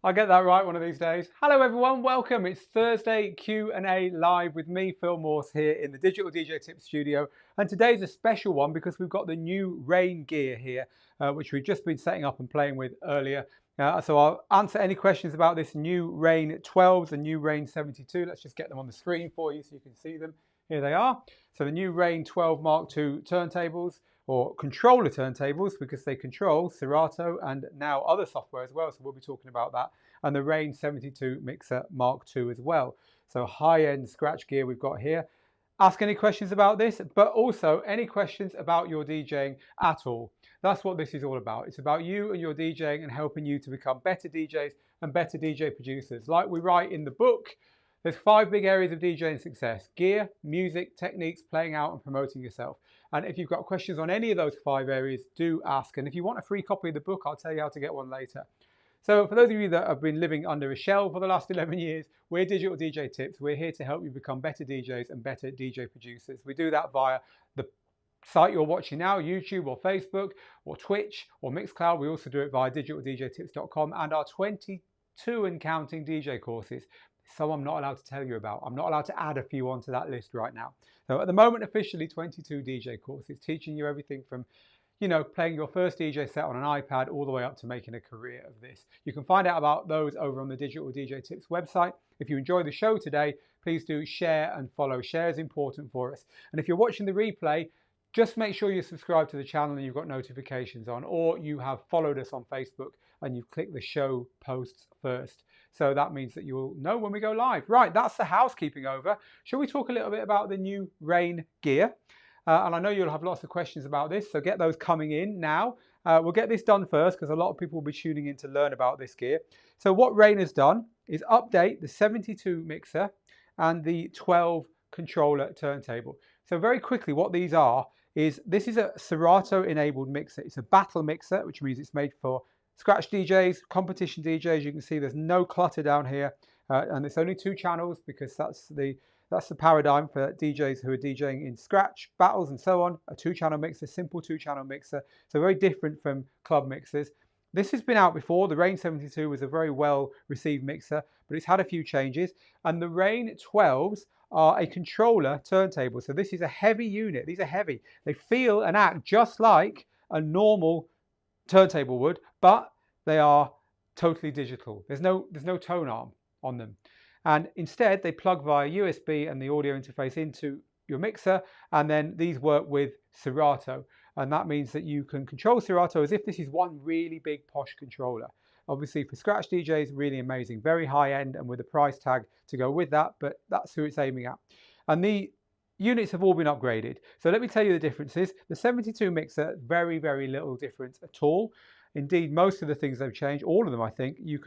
I'll get that right one of these days. Hello everyone, welcome. It's Thursday Q&A live with me, Phil Morse, here in the Digital DJ Tips studio. And today's a special one because we've got the new Rane gear here, which we've just been setting up and playing with earlier. So I'll answer any questions about this new Rane 12s and new Rane 72. Let's just get them on the screen for you so you can see them. Here they are. So the new Rane 12 Mark II turntables, or controller turntables, because they control Serato and now other software as well, so we'll be talking about that, and the Rane 72 mixer Mark II as well. So high-end scratch gear we've got here. Ask any questions about this, but also any questions about your DJing at all. That's what this is all about. It's about you and your DJing and helping you to become better DJs and better DJ producers. Like we write in the book, there's 5 big areas of DJing success: gear, music, techniques, playing out, and promoting yourself. And if you've got questions on any of those 5 areas, do ask. And if you want a free copy of the book, I'll tell you how to get one later. So for those of you that have been living under a shell for the last 11 years, we're Digital DJ Tips. We're here to help you become better DJs and better DJ producers. We do that via the site you're watching now, YouTube or Facebook or Twitch or Mixcloud. We also do it via digitaldjtips.com and our 22 and counting DJ courses. So I'm not allowed to tell you about. I'm not allowed to add a few onto that list right now. So at the moment, officially 22 DJ courses teaching you everything from, playing your first DJ set on an iPad all the way up to making a career of this. You can find out about those over on the Digital DJ Tips website. If you enjoy the show today, please do share and follow. Share is important for us. And if you're watching the replay, just make sure you subscribe to the channel and you've got notifications on, or you have followed us on Facebook and you've clicked the show posts first. So that means that you'll know when we go live. Right, that's the housekeeping over. Shall we talk a little bit about the new Rane gear? And I know you'll have lots of questions about this, so get those coming in now. We'll get this done first because a lot of people will be tuning in to learn about this gear. So what Rane has done is update the 72 mixer and the 12 controller turntable. So very quickly, what these are is this is a Serato enabled mixer. It's a battle mixer, which means it's made for scratch DJs, competition DJs. You can see there's no clutter down here, and it's only 2 channels because that's the paradigm for DJs who are DJing in scratch, battles and so on. A 2-channel mixer, simple 2-channel mixer. So very different from club mixers. This has been out before. The Rane 72 was a very well received mixer, but it's had a few changes. And the Rane 12s are a controller turntable. So this is a heavy unit. These are heavy. They feel and act just like a normal turntable would, but they are totally digital. There's no tone arm on them. And instead they plug via USB and the audio interface into your mixer, and then these work with Serato. And that means that you can control Serato as if this is one really big posh controller. Obviously for scratch DJs, really amazing, very high end and with a price tag to go with that, but that's who it's aiming at. And the units have all been upgraded. So let me tell you the differences. The 72 mixer, very, very little difference at all. Indeed, most of the things they've changed, all of them I think, you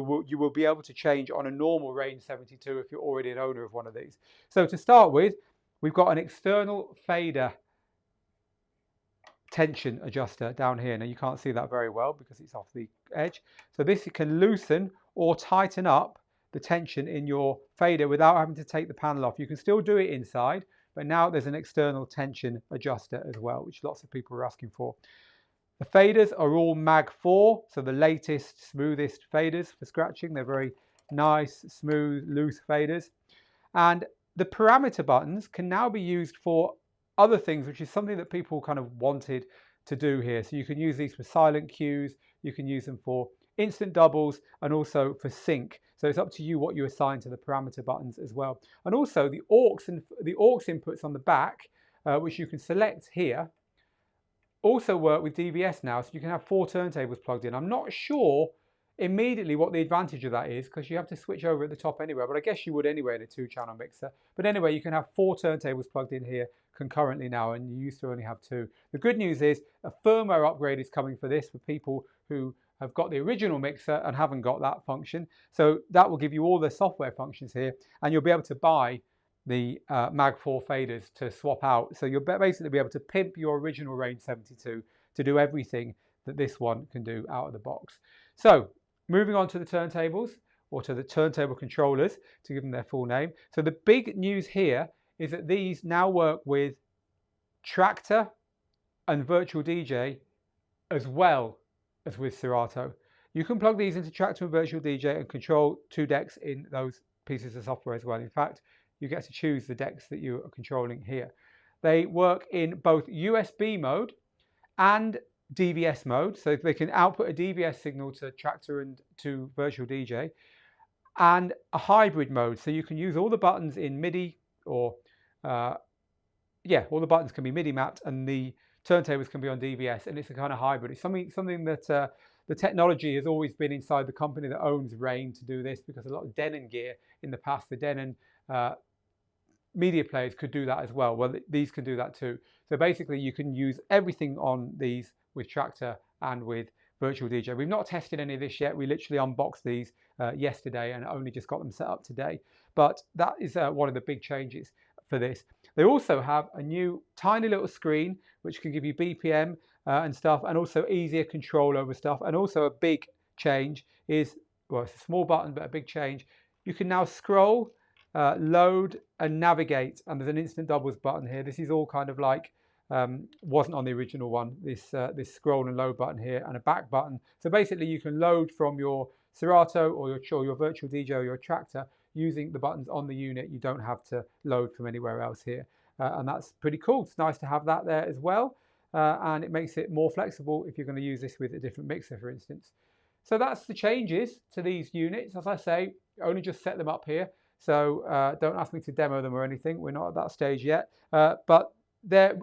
will be able to change on a normal Rane 72 if you're already an owner of one of these. So to start with, we've got an external fader tension adjuster down here. Now you can't see that very well because it's off the edge. So this can loosen or tighten up the tension in your fader without having to take the panel off. You can still do it inside, but now there's an external tension adjuster as well, which lots of people are asking for. The faders are all MkII, so the latest, smoothest faders for scratching. They're very nice, smooth, loose faders. And the parameter buttons can now be used for other things, which is something that people kind of wanted to do here. So you can use these for silent cues, you can use them for instant doubles, and also for sync. So it's up to you what you assign to the parameter buttons as well. And also the aux inputs on the back, which you can select here, also work with DVS now. So you can have 4 turntables plugged in. I'm not sure immediately what the advantage of that is because you have to switch over at the top anyway, but I guess you would anyway in a 2-channel mixer. But anyway, you can have 4 turntables plugged in here concurrently now, and you used to only have 2. The good news is a firmware upgrade is coming for this for people who have got the original mixer and haven't got that function. So that will give you all the software functions here, and you'll be able to buy the MkII faders to swap out. So you'll basically be able to pimp your original Rane 72 to do everything that this one can do out of the box. So moving on to the turntables, or to the turntable controllers, to give them their full name. So the big news here is that these now work with Traktor and Virtual DJ as well as with Serato. You can plug these into Tractor and Virtual DJ and control 2 decks in those pieces of software as well. In fact, you get to choose the decks that you are controlling here. They work in both USB mode and DVS mode, so they can output a DVS signal to Tractor and to Virtual DJ, and a hybrid mode, so you can use all the buttons in MIDI, or all the buttons can be MIDI mapped, and the turntables can be on DVS, and it's a kind of hybrid. It's something that the technology has always been inside the company that owns Rane to do this, because a lot of Denon gear in the past, the Denon media players could do that as well. Well, these can do that too. So basically you can use everything on these with Tractor and with Virtual DJ. We've not tested any of this yet. We literally unboxed these yesterday and only just got them set up today. But that is one of the big changes for this. They also have a new tiny little screen which can give you BPM and stuff, and also easier control over stuff. And also a big change is, well, it's a small button, but a big change. You can now scroll, load and navigate, and there's an instant doubles button here. This is all kind of like wasn't on the original one, this scroll and load button here, and a back button. So basically you can load from your Serato or your Virtual DJ or your Tractor using the buttons on the unit. You don't have to load from anywhere else here, and that's pretty cool. It's nice to have that there as well, and it makes it more flexible if you're going to use this with a different mixer, for instance. So that's the changes to these units. As I say, only just set them up here, so don't ask me to demo them or anything. We're not at that stage yet, but they're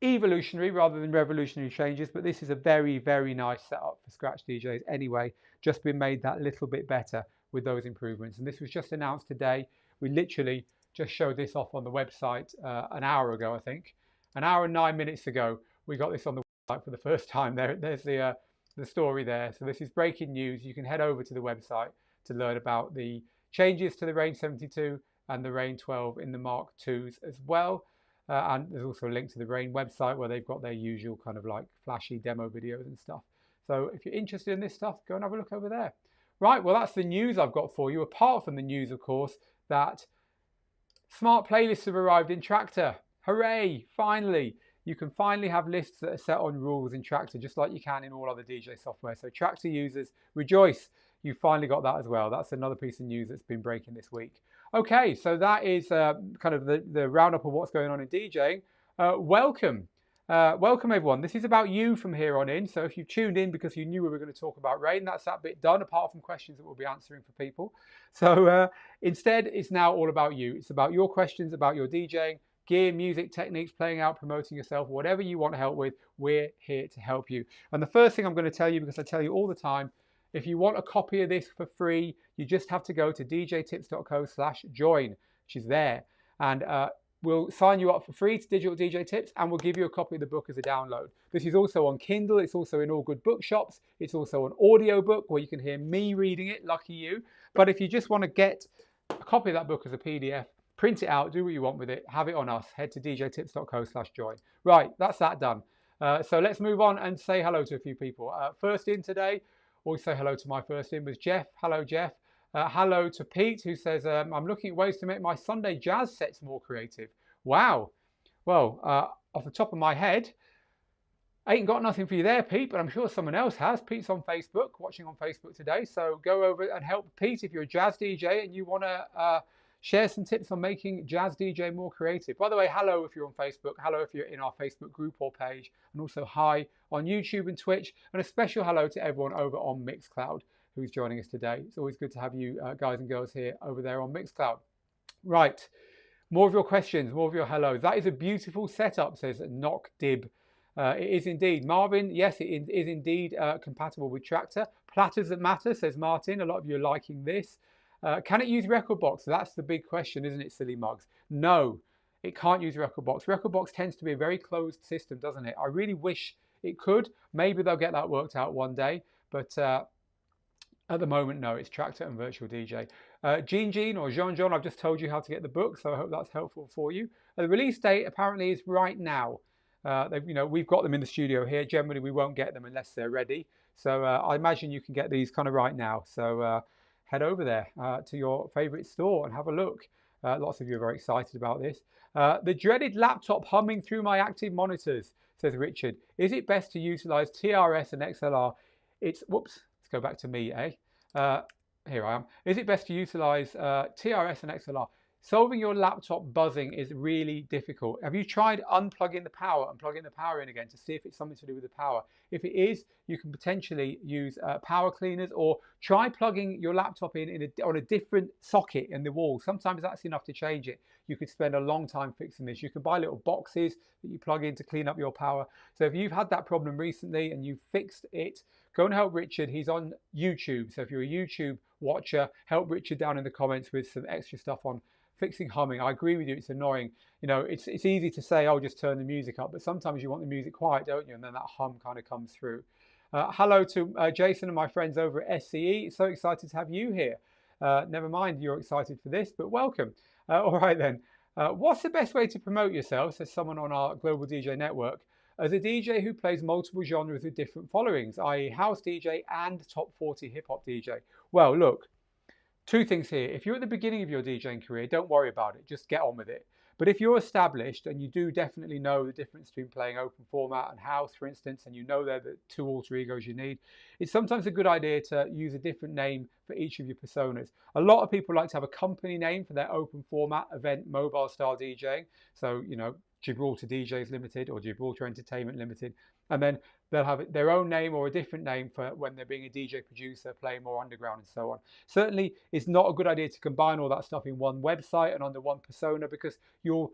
evolutionary rather than revolutionary changes. But this is a very, very nice setup for scratch DJs anyway, just been made that little bit better with those improvements. And this was just announced today. We literally just showed this off on the website an hour ago, I think. An hour and 9 minutes ago, we got this on the website for the first time. There's the story there. So this is breaking news. You can head over to the website to learn about the changes to the Rane 72 and the Rane 12 in the Mark IIs as well. And there's also a link to the Rane website where they've got their usual kind of like flashy demo videos and stuff. So if you're interested in this stuff, go and have a look over there. Right, well, that's the news I've got for you. Apart from the news, of course, that smart playlists have arrived in Tractor. Hooray, finally. You can finally have lists that are set on rules in Tractor, just like you can in all other DJ software. So Tractor users, rejoice. You finally got that as well. That's another piece of news that's been breaking this week. Okay, so that is kind of the roundup of what's going on in DJing. Welcome. Welcome everyone. This is about you from here on in. So if you've tuned in because you knew we were going to talk about Rane, that's that bit done, apart from questions that we'll be answering for people. So instead, it's now all about you. It's about your questions about your DJing, gear, music, techniques, playing out, promoting yourself, whatever you want help with, we're here to help you. And the first thing I'm going to tell you, because I tell you all the time, if you want a copy of this for free, you just have to go to djtips.co/join, which is there. And we'll sign you up for free to Digital DJ Tips, and we'll give you a copy of the book as a download. This is also on Kindle. It's also in all good bookshops. It's also an audio book where you can hear me reading it, lucky you. But if you just want to get a copy of that book as a PDF, print it out, do what you want with it, have it on us, head to djtips.co/join. Right, that's that done. So let's move on and say hello to a few people. First in today, always say hello to my first in, was Jeff. Hello, Jeff. Hello to Pete, who says, I'm looking at ways to make my Sunday jazz sets more creative. Wow. Well, off the top of my head, I ain't got nothing for you there, Pete, but I'm sure someone else has. Pete's on Facebook, watching on Facebook today. So go over and help Pete if you're a jazz DJ and you want to share some tips on making jazz DJ more creative. By the way, hello if you're on Facebook, hello if you're in our Facebook group or page, and also hi on YouTube and Twitch, and a special hello to everyone over on MixCloud who's joining us today. It's always good to have you guys and girls here over there on MixCloud. Right, more of your questions, more of your hellos. That is a beautiful setup, says Knock Dib. It is indeed. Marvin, yes, it is indeed compatible with Tractor. Platters that matter, says Martin. A lot of you are liking this. Can it use Rekordbox? That's the big question, isn't it, silly mugs? No, it can't use Rekordbox. Rekordbox tends to be a very closed system, doesn't it? I really wish it could. Maybe they'll get that worked out one day, but at the moment, no, it's Tractor and Virtual DJ. Jean or Jean, I've just told you how to get the book, so I hope that's helpful for you. The release date apparently is right now. We've got them in the studio here. Generally, we won't get them unless they're ready. So I imagine you can get these kind of right now. So head over there to your favorite store and have a look. Lots of you are very excited about this. The dreaded laptop humming through my active monitors, says Richard. Is it best to utilize TRS and XLR? It's go back to me, here I am. Is it best to utilize TRS and XLR? Solving your laptop buzzing is really difficult. Have you tried unplugging the power and plugging the power in again to see if it's something to do with the power? If it is, you can potentially use power cleaners, or try plugging your laptop in on a different socket in the wall. Sometimes that's enough to change it. You could spend a long time fixing this. You can buy little boxes that you plug in to clean up your power. So if you've had that problem recently and you've fixed it, go and help Richard. He's on YouTube. So if you're a YouTube watcher, help Richard down in the comments with some extra stuff on fixing humming. I agree with you, it's annoying. You know, it's easy to say, oh, just turn the music up, but sometimes you want the music quiet, don't you? And then that hum kind of comes through. Hello to Jason and my friends over at SCE. So excited to have you here. Never mind you're excited for this, but welcome. All right then. What's the best way to promote yourself, says someone on our Global DJ network, as a DJ who plays multiple genres with different followings, i.e. house DJ and top 40 hip hop DJ? Well, look, two things here. If you're at the beginning of your DJing career, don't worry about it. Just get on with it. But if you're established and you do definitely know the difference between playing open format and house, for instance, and you know they're the two alter egos you need, it's sometimes a good idea to use a different name for each of your personas. A lot of people like to have a company name for their open format, event, mobile style DJing. So, you know, Gibraltar DJs Limited or Gibraltar Entertainment Limited. And then they'll have their own name or a different name for when they're being a DJ producer, playing more underground and so on. Certainly, it's not a good idea to combine all that stuff in one website and under one persona, because you'll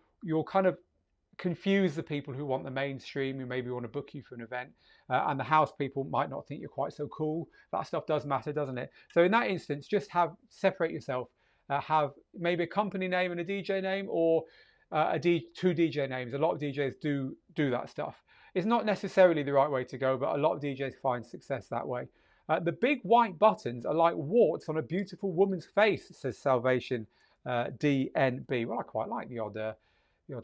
kind of confuse the people who want the mainstream, who maybe want to book you for an event, and the house people might not think you're quite so cool. That stuff does matter, doesn't it? So in that instance, just separate yourself. Have maybe a company name and a DJ name, or two DJ names. A lot of DJs do that stuff. It's not necessarily the right way to go, but a lot of DJs find success that way. The big white buttons are like warts on a beautiful woman's face, says Salvation DNB. Well, I quite like the odd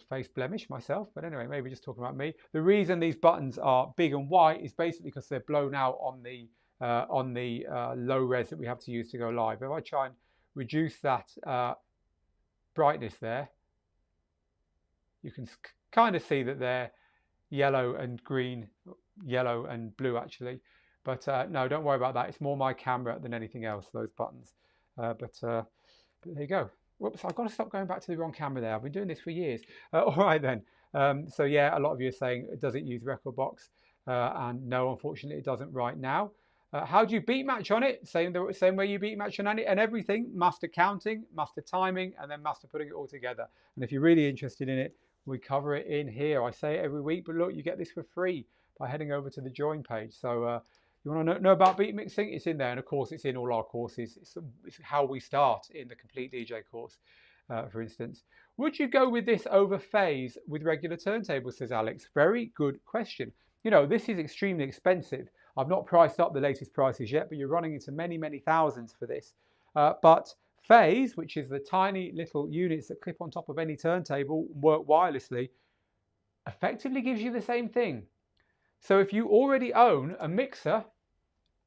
face blemish myself, but anyway, maybe just talking about me. The reason these buttons are big and white is basically because they're blown out on the low res that we have to use to go live. If I try and reduce that brightness there, you can kind of see that they're yellow and green, yellow and blue actually. But no, don't worry about that. It's more my camera than anything else, those buttons. But there you go. Whoops, I've got to stop going back to the wrong camera there. I've been doing this for years. All right then. So yeah, a lot of you are saying, does it use Rekordbox? And no, unfortunately, it doesn't right now. How do you beat match on it? Same way you beat match on it and everything. Master counting, master timing, and then master putting it all together. And if you're really interested in it, we cover it in here. I say it every week, but look, you get this for free by heading over to the join page. So you want to know about beat mixing? It's in there, and of course it's in all our courses. It's how we start in the complete DJ course, for instance. Would you go with this over phase with regular turntables, says Alex? Very good question. You know, this is extremely expensive. I've not priced up the latest prices yet, but you're running into many, many thousands for this. But phase, which is the tiny little units that clip on top of any turntable, work wirelessly, effectively gives you the same thing. So if you already own a mixer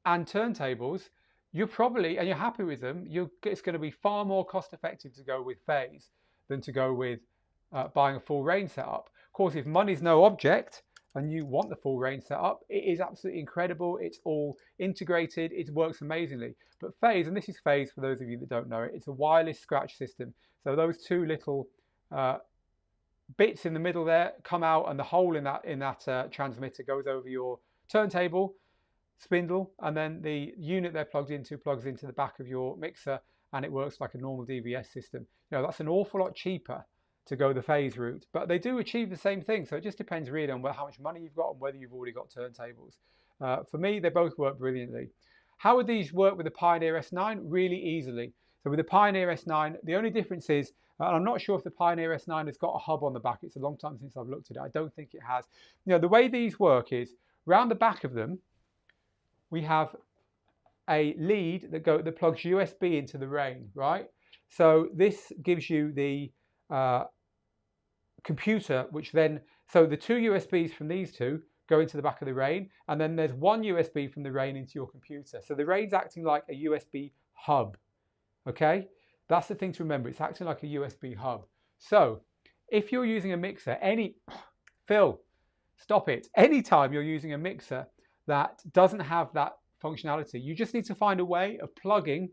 and turntables, you're probably, and you're happy with them, it's going to be far more cost effective to go with phase than to go with buying a full Rane setup. Of course, if money's no object and you want the full Rane setup, it is absolutely incredible. It's all integrated. It works amazingly. But phase, and this is phase for those of you that don't know it, it's a wireless scratch system. So those two little bits in the middle there come out, and the hole in that transmitter goes over your turntable spindle, and then the unit they're plugged into plugs into the back of your mixer, and it works like a normal DVS system. You know, that's an awful lot cheaper to go the phase route, but they do achieve the same thing. So it just depends really on how much money you've got and whether you've already got turntables. For me, they both work brilliantly. How would these work with the Pioneer S9? Really easily. So with the Pioneer S9, the only difference is, and I'm not sure if the Pioneer S9 has got a hub on the back. It's a long time since I've looked at it. I don't think it has. You know, the way these work is, round the back of them, we have a lead that plugs USB into the Rane, right? So this gives you the computer, which then, so the two USBs from these two go into the back of the Rane, and then there's one USB from the Rane into your computer. So the Rane's acting like a USB hub, okay? That's the thing to remember, it's acting like a USB hub. So if you're using a mixer, Phil, stop it. Anytime you're using a mixer that doesn't have that functionality. You just need to find a way of plugging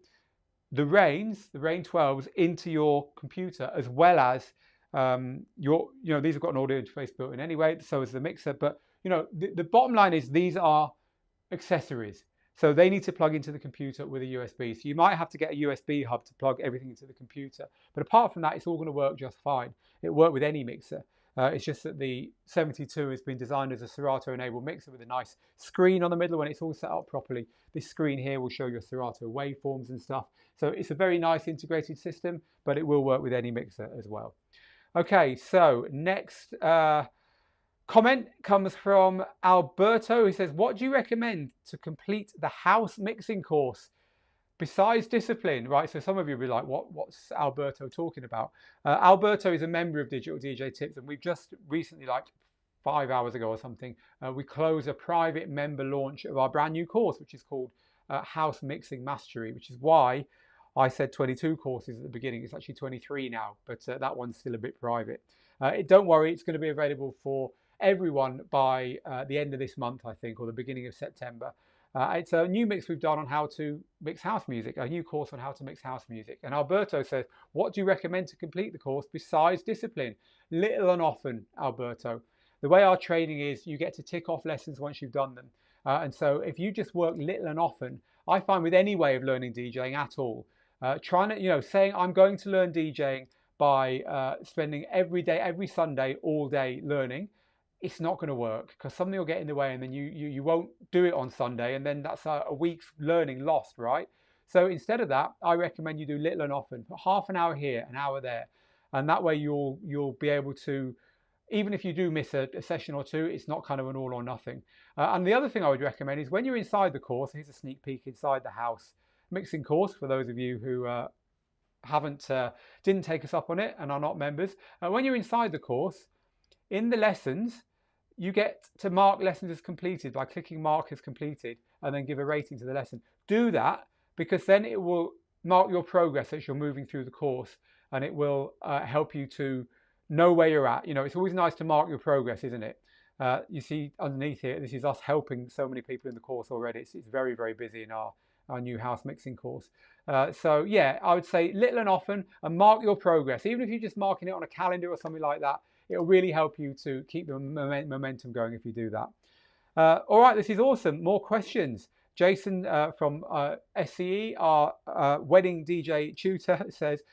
the Ranes, the Rane 12s, into your computer, as well as these have got an audio interface built in anyway, so is the mixer. But the bottom line is these are accessories, so they need to plug into the computer with a USB. So you might have to get a USB hub to plug everything into the computer, but apart from that, it's all going to work just fine. It worked with any mixer. It's just that the 72 has been designed as a Serato enabled mixer with a nice screen on the middle. When it's all set up properly, this screen here will show your Serato waveforms and stuff. So it's a very nice integrated system, but it will work with any mixer as well. Okay, so next comment comes from Alberto, who says, what do you recommend to complete the house mixing course besides discipline? Right, so some of you will be like, what's Alberto talking about? Alberto is a member of Digital DJ Tips, and we've just recently, like 5 hours ago or something, we closed a private member launch of our brand new course, which is called House Mixing Mastery, which is why I said 22 courses at the beginning. It's actually 23 now, but that one's still a bit private. Don't worry, it's going to be available for everyone by the end of this month, I think, or the beginning of September. It's a new mix we've done on how to mix house music, a new course on how to mix house music. And Alberto says, what do you recommend to complete the course besides discipline? Little and often, Alberto. The way our training is, you get to tick off lessons once you've done them. And so if you just work little and often, I find with any way of learning DJing at all, trying to, saying I'm going to learn DJing by spending every day, every Sunday, all day learning, it's not going to work, because something will get in the way, and then you won't do it on Sunday, and then that's a week's learning lost, right? So instead of that, I recommend you do little and often, half an hour here, an hour there, and that way you'll be able to, even if you do miss a session or two, it's not kind of an all or nothing. And the other thing I would recommend is when you're inside the course, here's a sneak peek inside the house mixing course for those of you who didn't take us up on it and are not members. When you're inside the course, in the lessons, you get to mark lessons as completed by clicking mark as completed and then give a rating to the lesson. Do that, because then it will mark your progress as you're moving through the course, and it will help you to know where you're at. It's always nice to mark your progress, isn't it? You see underneath here, this is us helping so many people in the course already. It's very, very busy in our new house mixing course. So yeah, I would say little and often, and mark your progress. Even if you're just marking it on a calendar or something like that, it'll really help you to keep the momentum going if you do that. All right, this is awesome. More questions. Jason from SCE, our wedding DJ tutor, says,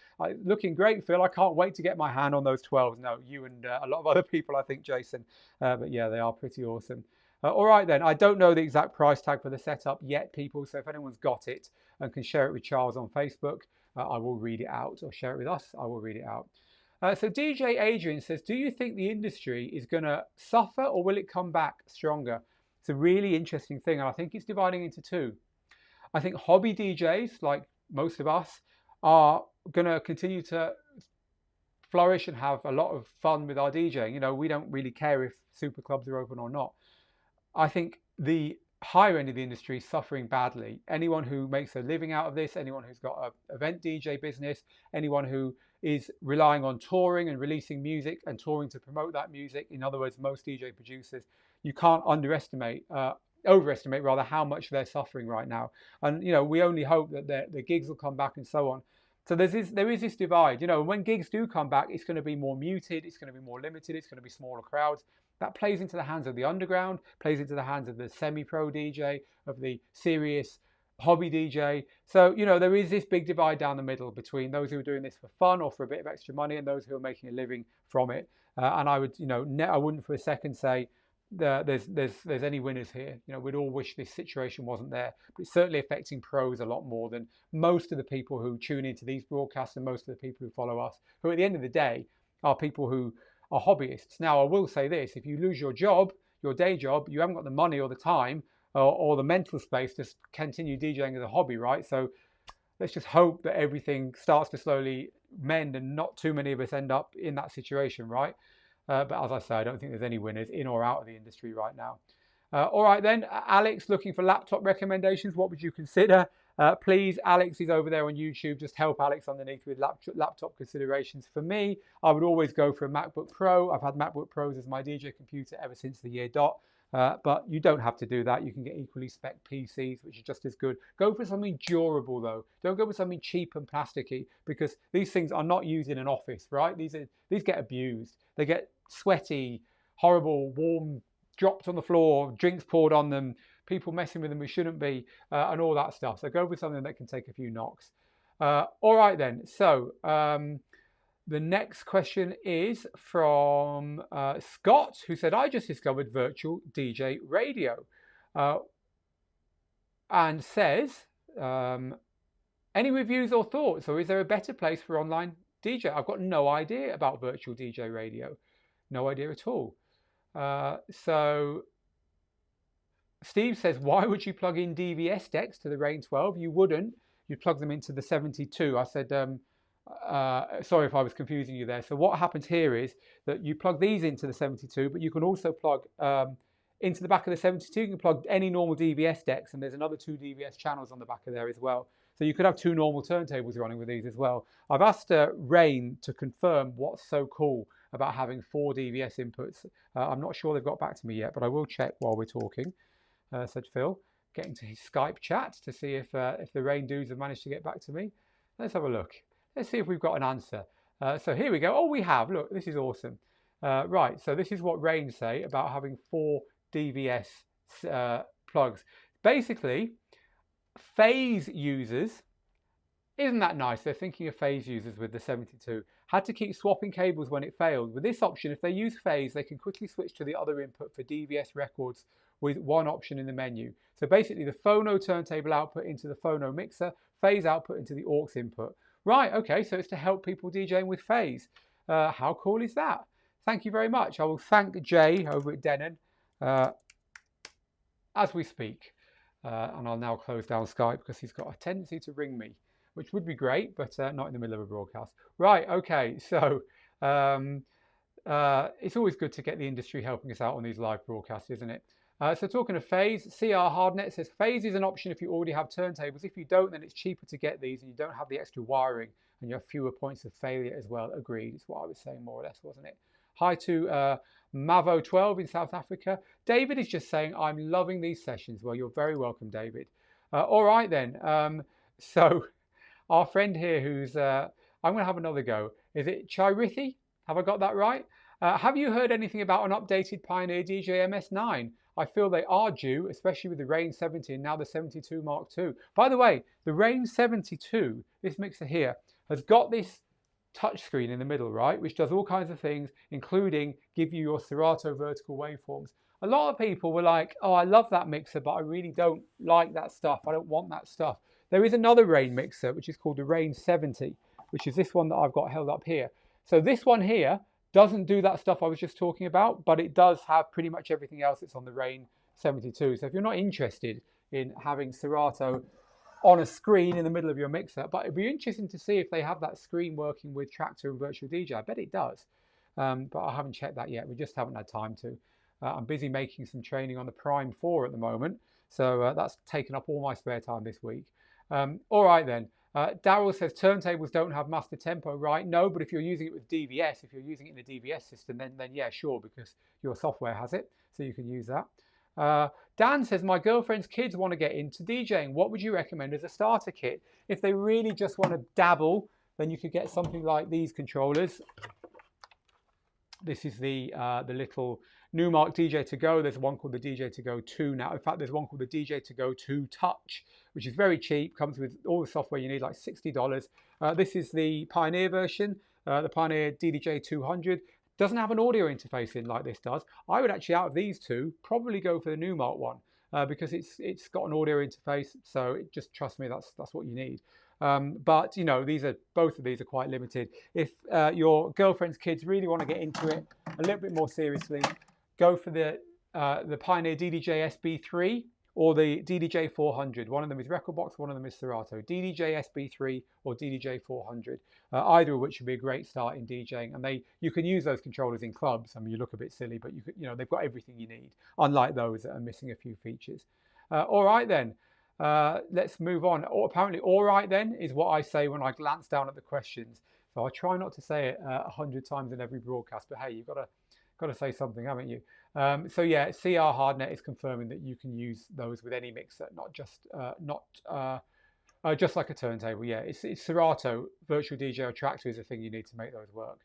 looking great, Phil. I can't wait to get my hand on those 12s. No, you and a lot of other people, I think, Jason. But yeah, they are pretty awesome. All right, then. I don't know the exact price tag for the setup yet, people. So if anyone's got it and can share it with Charles on Facebook, I will read it out, or share it with us. I will read it out. So DJ Adrian says, do you think the industry is going to suffer, or will it come back stronger? It's a really interesting thing, and I think it's dividing into two. I think hobby DJs, like most of us, are going to continue to flourish and have a lot of fun with our DJing. We don't really care if super clubs are open or not. I think the higher end of the industry is suffering badly. Anyone who makes a living out of this, anyone who's got an event DJ business, anyone who is relying on touring and releasing music and touring to promote that music, in other words, most DJ producers, you can't overestimate rather how much they're suffering right now. And we only hope that the gigs will come back and so on. So there is this divide. When gigs do come back, it's going to be more muted, it's going to be more limited, it's going to be smaller crowds. That plays into the hands of the underground, plays into the hands of the semi-pro DJ, of the serious hobby DJ. So there is this big divide down the middle between those who are doing this for fun or for a bit of extra money, and those who are making a living from it. And I would, I wouldn't for a second say there's any winners here. We'd all wish this situation wasn't there, but it's certainly affecting pros a lot more than most of the people who tune into these broadcasts and most of the people who follow us, who at the end of the day are people who are hobbyists. Now, I will say this: if you lose your job, your day job, you haven't got the money or the time or the mental space to continue DJing as a hobby, right? So let's just hope that everything starts to slowly mend and not too many of us end up in that situation, right? But as I say, I don't think there's any winners in or out of the industry right now. All right then, Alex, looking for laptop recommendations. What would you consider? Please, Alex is over there on YouTube. Just help Alex underneath with laptop considerations. For me, I would always go for a MacBook Pro. I've had MacBook Pros as my DJ computer ever since the year dot. But you don't have to do that. You can get equally spec PCs, which are just as good. Go for something durable, though. Don't go for something cheap and plasticky, because these things are not used in an office, right? These get abused. They get sweaty, horrible, warm, dropped on the floor, drinks poured on them, people messing with them who shouldn't be, and all that stuff. So go with something that can take a few knocks. All right then. So the next question is from Scott, who said, I just discovered virtual DJ radio, and says, any reviews or thoughts, or is there a better place for online DJ? I've got no idea about virtual DJ radio. No idea at all. So Steve says, why would you plug in DVS decks to the Rane 12? You wouldn't. You'd plug them into the 72. I said, sorry if I was confusing you there. So what happens here is that you plug these into the 72, but you can also plug into the back of the 72. You can plug any normal DVS decks, and there's another 2 DVS channels on the back of there as well. So you could have 2 normal turntables running with these as well. I've asked Rane to confirm what's so cool about having 4 DVS inputs. I'm not sure they've got back to me yet, but I will check while we're talking, said Phil, getting to his Skype chat to see if the Rane dudes have managed to get back to me. Let's have a look. Let's see if we've got an answer. So here we go. Oh, we have. Look, this is awesome. Right, so this is what Rane say about having 4 DVS plugs. Basically, phase users, isn't that nice? They're thinking of phase users with the 72. Had to keep swapping cables when it failed. With this option, if they use phase, they can quickly switch to the other input for DVS records with one option in the menu. So basically, the phono turntable output into the phono mixer, phase output into the aux input. Right, okay, so it's to help people DJing with phase. How cool is that? Thank you very much. I will thank Jay over at Denon as we speak. And I'll now close down Skype because he's got a tendency to ring me, which would be great, but not in the middle of a broadcast. Right, okay, so it's always good to get the industry helping us out on these live broadcasts, isn't it? So talking of phase, CR Hardnet says phase is an option if you already have turntables. If you don't, then it's cheaper to get these and you don't have the extra wiring and you have fewer points of failure as well. Agreed, it's what I was saying more or less, wasn't it? Hi to Mavo12 in South Africa. David is just saying, I'm loving these sessions. Well, you're very welcome, David. All right then, so our friend here who's, I'm going to have another go. Is it Chirithi? Have I got that right? Have you heard anything about an updated Pioneer DJ MS9? I feel they are due, especially with the Rane 70 and now the 72 Mark II. By the way, the Rane 72, this mixer here, has got this touchscreen in the middle, right, which does all kinds of things, including give you your Serato vertical waveforms. A lot of people were like, oh, I love that mixer, but I really don't like that stuff. I don't want that stuff. There is another Rane mixer, which is called the Rane 70, which is this one that I've got held up here. So this one here doesn't do that stuff I was just talking about, but it does have pretty much everything else that's on the Rane 72. So if you're not interested in having Serato on a screen in the middle of your mixer, but it'd be interesting to see if they have that screen working with Tractor and Virtual DJ. I bet it does, but I haven't checked that yet. We just haven't had time to. I'm busy making some training on the Prime 4 at the moment, so that's taken up all my spare time this week. All right then. Daryl says turntables don't have master tempo, right? No, but if you're using it with DVS, if you're using it in a DVS system, then yeah, sure, because your software has it, so you can use that. Dan says, my girlfriend's kids want to get into DJing. What would you recommend as a starter kit? If they really just want to dabble, then you could get something like these controllers. This is the little Numark DJ to go. There's one called the DJ to go 2 now. In fact, there's one called the DJ to go 2 Touch, which is very cheap, comes with all the software you need, like $60. This is the Pioneer version, the Pioneer DDJ 200. Doesn't have an audio interface in like this does. I would actually, out of these two, probably go for the Numark one because it's got an audio interface, so just trust me, that's what you need. But you know, both of these are quite limited. If your girlfriend's kids really want to get into it a little bit more seriously, go for the Pioneer DDJ SB3 or the DDJ 400. One of them is Recordbox, one of them is Serato. DDJ SB3 or DDJ 400. Either of which would be a great start in DJing. And you can use those controllers in clubs. I mean, you look a bit silly, but they've got everything you need, unlike those that are missing a few features. All right then, let's move on. Apparently, all right then is what I say when I glance down at the questions. So I try not to say it 100 times in every broadcast, but hey, you've got Got to say something, haven't you? So yeah, CR Hardnet is confirming that you can use those with any mixer, not just like a turntable. Yeah, it's Serato Virtual DJ or Tractor is the thing you need to make those work.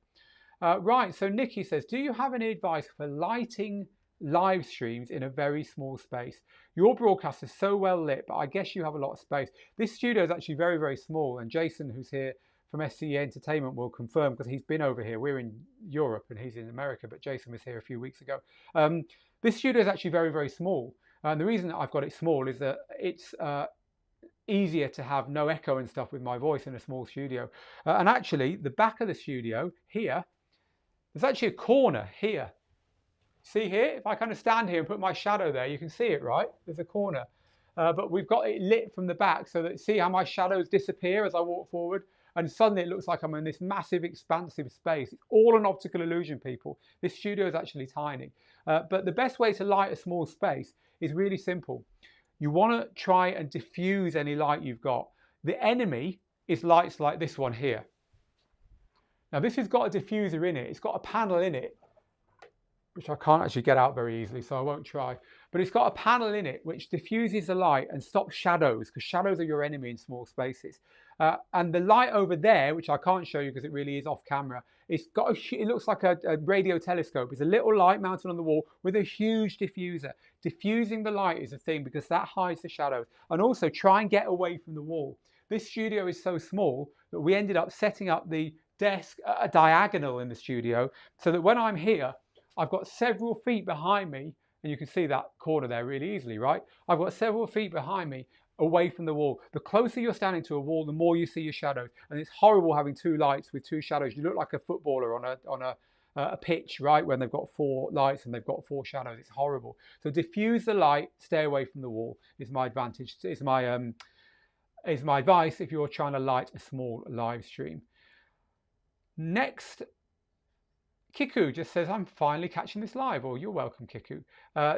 Right, so Nikki says, do you have any advice for lighting live streams in a very small space? Your broadcast is so well lit, but I guess you have a lot of space. This studio is actually very, very small, and Jason, who's here from SCE Entertainment, will confirm, because he's been over here. We're in Europe and he's in America, but Jason was here a few weeks ago. This studio is actually very, very small. And the reason that I've got it small is that it's easier to have no echo and stuff with my voice in a small studio. And actually, the back of the studio here, there's actually a corner here. See here? If I kind of stand here and put my shadow there, you can see it, right? There's a corner. But we've got it lit from the back so that, see how my shadows disappear as I walk forward? And suddenly it looks like I'm in this massive, expansive space. It's all an optical illusion, people. This studio is actually tiny. But the best way to light a small space is really simple. You want to try and diffuse any light you've got. The enemy is lights like this one here. Now this has got a diffuser in it. It's got a panel in it, which I can't actually get out very easily, so I won't try. But it's got a panel in it which diffuses the light and stops shadows, because shadows are your enemy in small spaces. And the light over there, which I can't show you because it really is off camera, it looks like a radio telescope. It's a little light mounted on the wall with a huge diffuser. Diffusing the light is a thing because that hides the shadows. And also try and get away from the wall. This studio is so small that we ended up setting up the desk at a diagonal in the studio so that when I'm here, I've got several feet behind me, and you can see that corner there really easily, right? I've got several feet behind me away from the wall. The closer you're standing to a wall, the more you see your shadows. And it's horrible having two lights with two shadows. You look like a footballer on a pitch, right? When they've got four lights and they've got four shadows. It's horrible. So diffuse the light, stay away from the wall is my advantage. Is my advice if you're trying to light a small live stream. Next, Kiku just says, I'm finally catching this live. Or you're welcome, Kiku.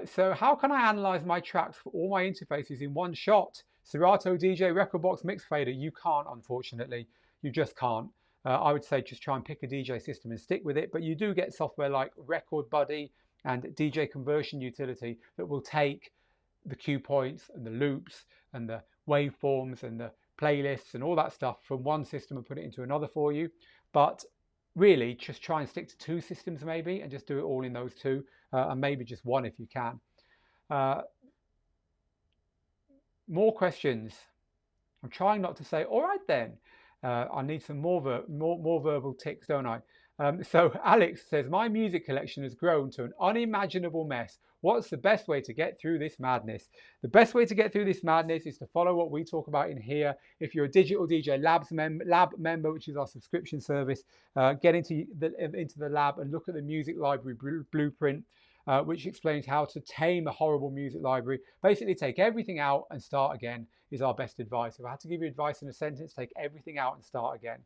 So how can I analyze my tracks for all my interfaces in one shot? Serato DJ Record Box Mix Fader. You can't, unfortunately. You just can't. I would say just try and pick a DJ system and stick with it. But you do get software like Record Buddy and DJ Conversion Utility that will take the cue points and the loops and the waveforms and the playlists and all that stuff from one system and put it into another for you. But really, just try and stick to two systems maybe and just do it all in those two, and maybe just one if you can. More questions. I'm trying not to say, all right then. I need some more verbal tics, don't I? So Alex says, my music collection has grown to an unimaginable mess. What's the best way to get through this madness? The best way to get through this madness is to follow what we talk about in here. If you're a Digital DJ Lab member, which is our subscription service, get into the lab and look at the music library blueprint, which explains how to tame a horrible music library. Basically, take everything out and start again is our best advice. If I had to give you advice in a sentence, take everything out and start again.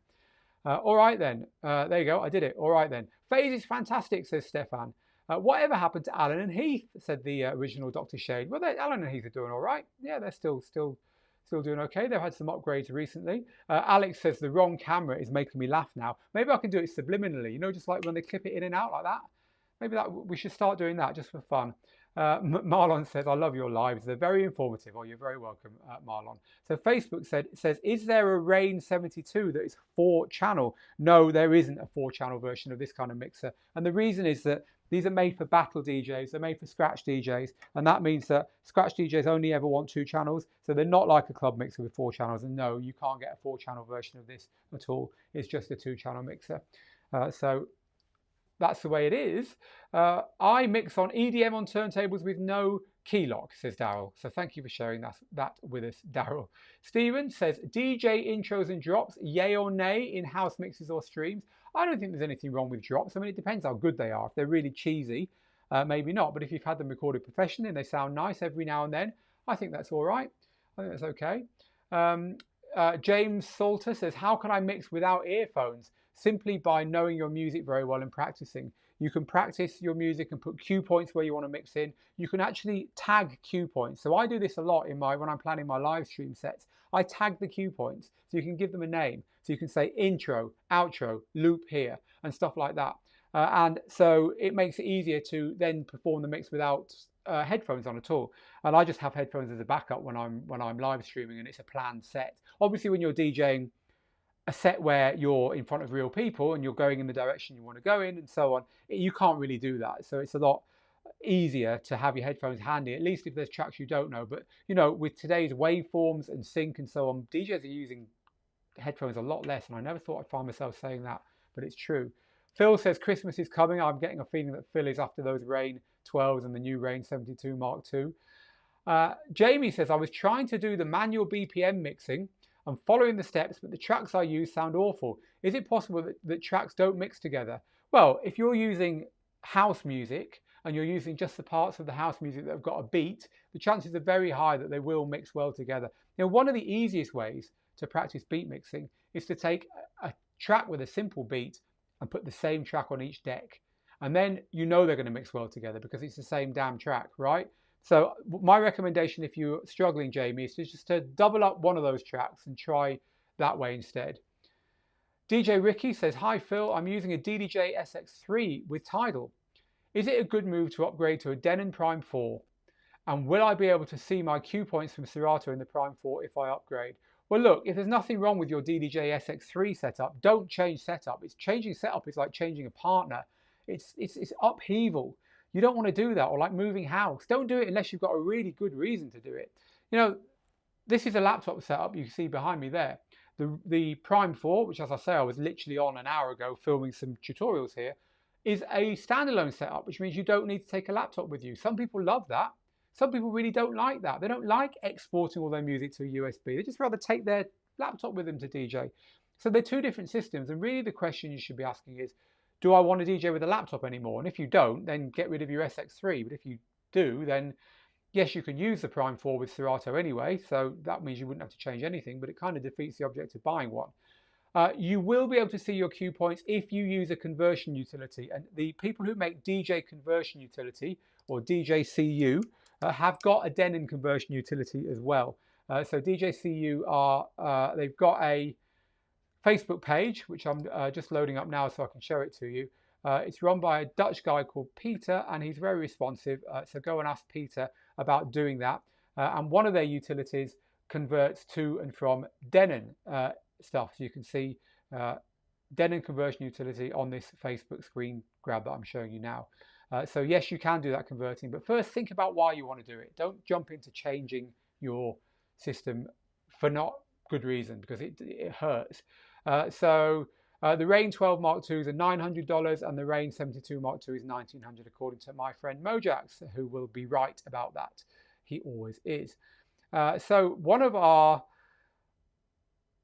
All right then, there you go, I did it. All right then. Phase is fantastic, says Stefan. Whatever happened to Alan and Heath, said the original Dr. Shade. Well, Alan and Heath are doing all right. Yeah, they're still doing okay. They've had some upgrades recently. Alex says the wrong camera is making me laugh now. Maybe I can do it subliminally, you know, just like when they clip it in and out like that. Maybe we should start doing that just for fun. Marlon says, I love your lives. They're very informative. Oh, you're very welcome, Marlon. So Facebook says, is there a Rane 72 that is 4-channel? No, there isn't a 4-channel version of this kind of mixer. And the reason is that these are made for battle DJs. They're made for scratch DJs. And that means that scratch DJs only ever want 2 channels. So they're not like a club mixer with 4 channels. And no, you can't get a 4-channel version of this at all. It's just a 2-channel mixer. So that's the way it is. I mix on EDM on turntables with no key lock, says Daryl. So thank you for sharing that with us, Daryl. Stephen says, DJ intros and drops, yay or nay in house mixes or streams? I don't think there's anything wrong with drops. I mean, it depends how good they are. If they're really cheesy, maybe not. But if you've had them recorded professionally and they sound nice every now and then, I think that's all right. I think that's okay. James Salter says, how can I mix without earphones? Simply by knowing your music very well and practicing. You can practice your music and put cue points where you want to mix in. You can actually tag cue points. So I do this a lot when I'm planning my live stream sets. I tag the cue points so you can give them a name. So you can say intro, outro, loop here, and stuff like that. and so it makes it easier to then perform the mix without headphones on at all. And I just have headphones as a backup when I'm live streaming, and it's a planned set. Obviously, when you're DJing a set where you're in front of real people and you're going in the direction you want to go in and so on, you can't really do that. So it's a lot easier to have your headphones handy, at least if there's tracks you don't know. But with today's waveforms and sync and so on, DJs are using headphones a lot less, and I never thought I'd find myself saying that, but it's true. Phil says Christmas is coming. I'm getting a feeling that Phil is after those Rane 12s and the new Rane 72 Mark II. Jamie says, I was trying to do the manual BPM mixing. I'm following the steps, but the tracks I use sound awful. Is it possible that tracks don't mix together? Well, if you're using house music and you're using just the parts of the house music that have got a beat, the chances are very high that they will mix well together. One of the easiest ways to practice beat mixing is to take a track with a simple beat and put the same track on each deck. And then they're going to mix well together because it's the same damn track, right? So my recommendation, if you're struggling, Jamie, is just to double up one of those tracks and try that way instead. DJ Ricky says, hi Phil, I'm using a DDJ SX3 with Tidal. Is it a good move to upgrade to a Denon Prime 4? And will I be able to see my cue points from Serato in the Prime 4 if I upgrade? Well, look, if there's nothing wrong with your DDJ SX3 setup, don't change setup. Changing setup is like changing a partner. It's upheaval. You don't want to do that, or like moving house. Don't do it unless you've got a really good reason to do it. This is a laptop setup you can see behind me there. The Prime 4, which as I say, I was literally on an hour ago filming some tutorials here, is a standalone setup, which means you don't need to take a laptop with you. Some people love that. Some people really don't like that. They don't like exporting all their music to a USB. They just rather take their laptop with them to DJ. So they're two different systems. And really the question you should be asking is, do I want to DJ with a laptop anymore? And if you don't, then get rid of your SX3. But if you do, then yes, you can use the Prime 4 with Serato anyway. So that means you wouldn't have to change anything, but it kind of defeats the object of buying one. You will be able to see your cue points if you use a conversion utility. And the people who make DJ conversion utility, or DJCU, have got a Denon conversion utility as well. So DJCU they've got a Facebook page, which I'm just loading up now so I can show it to you. It's run by a Dutch guy called Peter, and he's very responsive. So go and ask Peter about doing that. And one of their utilities converts to and from Denon stuff. So you can see Denon conversion utility on this Facebook screen grab that I'm showing you now. So yes, you can do that converting, but first think about why you want to do it. Don't jump into changing your system for not good reason, because it hurts. The Rane 12 Mark II is $900 and the Rane 72 Mark II is $1,900 according to my friend Mojax, who will be right about that. He always is. So one of our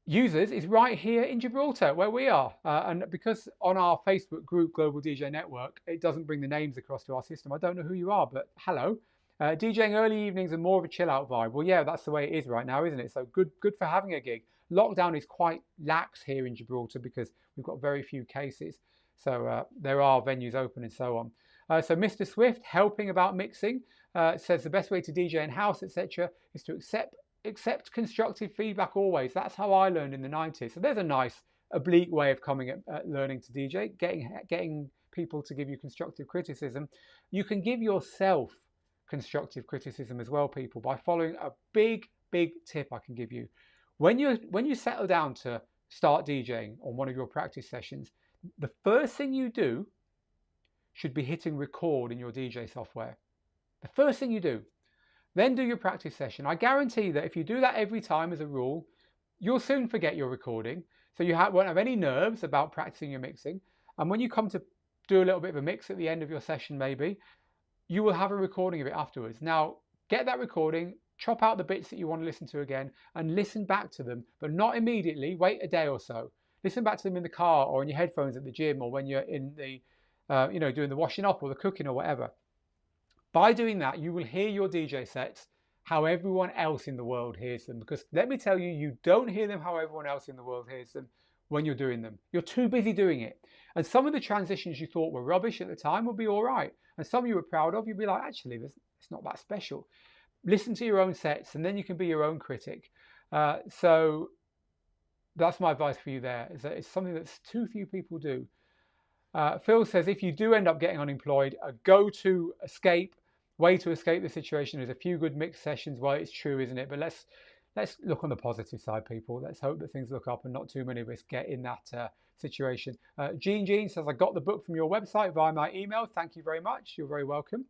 users is right here in Gibraltar, where we are. And because on our Facebook group, Global DJ Network, it doesn't bring the names across to our system, I don't know who you are, but hello. DJing early evenings and more of a chill out vibe. Well, yeah, that's the way it is right now, isn't it? So good for having a gig. Lockdown is quite lax here in Gibraltar because we've got very few cases. So there are venues open and so on. So Mr. Swift, helping about mixing, says the best way to DJ in house, etc., is to accept constructive feedback always. That's how I learned in the 90s. So there's a nice oblique way of coming at learning to DJ, getting people to give you constructive criticism. You can give yourself constructive criticism as well, people, by following a big tip I can give you. When you settle down to start DJing on one of your practice sessions, the first thing you do should be hitting record in your DJ software. The first thing you do. Then do your practice session. I guarantee that if you do that every time as a rule, you'll soon forget your recording. So you won't have any nerves about practicing your mixing. And when you come to do a little bit of a mix at the end of your session, maybe, you will have a recording of it afterwards. Now, get that recording, chop out the bits that you want to listen to again, and listen back to them, but not immediately. Wait a day or so. Listen back to them in the car or in your headphones at the gym, or when you're in the, doing the washing up or the cooking or whatever. By doing that, you will hear your DJ sets how everyone else in the world hears them. Because let me tell you, you don't hear them how everyone else in the world hears them when you're doing them. You're too busy doing it. And some of the transitions you thought were rubbish at the time will be all right. And some you were proud of, you'll be like, actually, it's not that special. Listen to your own sets, and then you can be your own critic. So that's my advice for you there. Is that it's something that too few people do. Phil says, if you do end up getting unemployed, a go-to way to escape the situation is a few good mixed sessions. Well, it's true, isn't it? But let's look on the positive side, people. Let's hope that things look up and not too many of us get in that situation. Jean says, I got the book from your website via my email. Thank you very much. You're very welcome.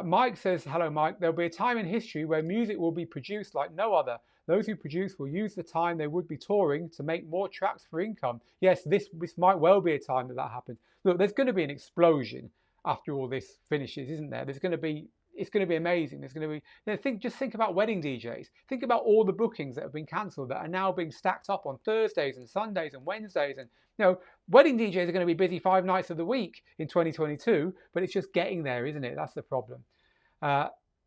Mike says, hello, Mike. There'll be a time in history where music will be produced like no other. Those who produce will use the time they would be touring to make more tracks for income. Yes, this might well be a time that happens. Look, there's going to be an explosion after all this finishes, isn't there? It's going to be amazing. There's going to be, just think about wedding DJs. Think about all the bookings that have been cancelled that are now being stacked up on Thursdays and Sundays and Wednesdays. And, wedding DJs are going to be busy 5 nights of the week in 2022, but it's just getting there, isn't it? That's the problem.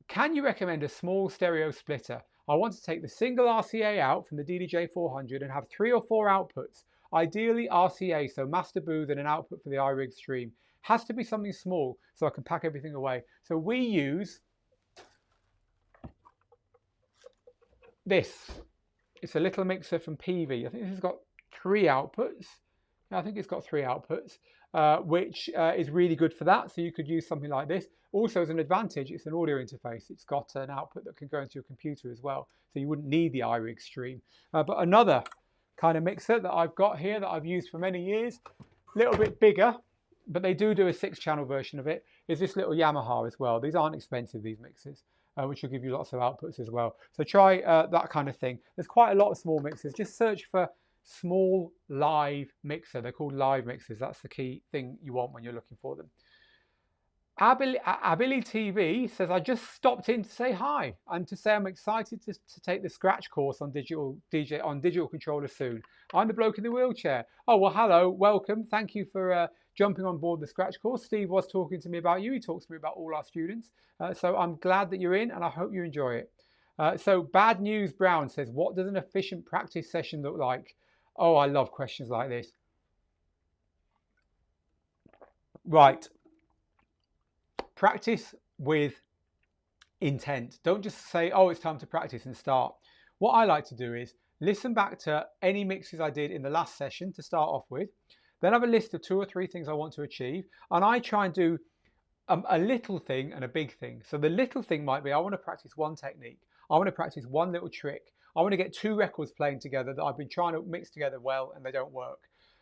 Can you recommend a small stereo splitter? I want to take the single RCA out from the DDJ 400 and have 3 or 4 outputs. Ideally RCA, so master booth and an output for the iRig stream. Has to be something small so I can pack everything away. So we use this. It's a little mixer from PV. I think this has got 3 outputs. I think it's got 3 outputs, which is really good for that. So you could use something like this. Also, as an advantage, it's an audio interface. It's got an output that can go into your computer as well. So you wouldn't need the iRig stream. But another kind of mixer that I've got here that I've used for many years, a little bit bigger, but they do a 6-channel version of it, is this little Yamaha as well. These aren't expensive, these mixers, which will give you lots of outputs as well. So try that kind of thing. There's quite a lot of small mixers. Just search for small live mixer. They're called live mixers. That's the key thing you want when you're looking for them. Abili TV says, I just stopped in to say hi and to say I'm excited to take the scratch course on digital controllers soon. I'm the bloke in the wheelchair. Oh, well, hello, welcome. Thank you for jumping on board the scratch course. Steve was talking to me about you. He talks to me about all our students. So I'm glad that you're in and I hope you enjoy it. So Bad News Brown says, what does an efficient practice session look like? Oh, I love questions like this. Right. Practice with intent. Don't just say, oh, it's time to practice and start. What I like to do is listen back to any mixes I did in the last session to start off with. Then I have a list of 2 or 3 things I want to achieve. And I try and do a little thing and a big thing. So the little thing might be, I want to practice one technique. I want to practice one little trick. I want to get 2 records playing together that I've been trying to mix together well and they don't work.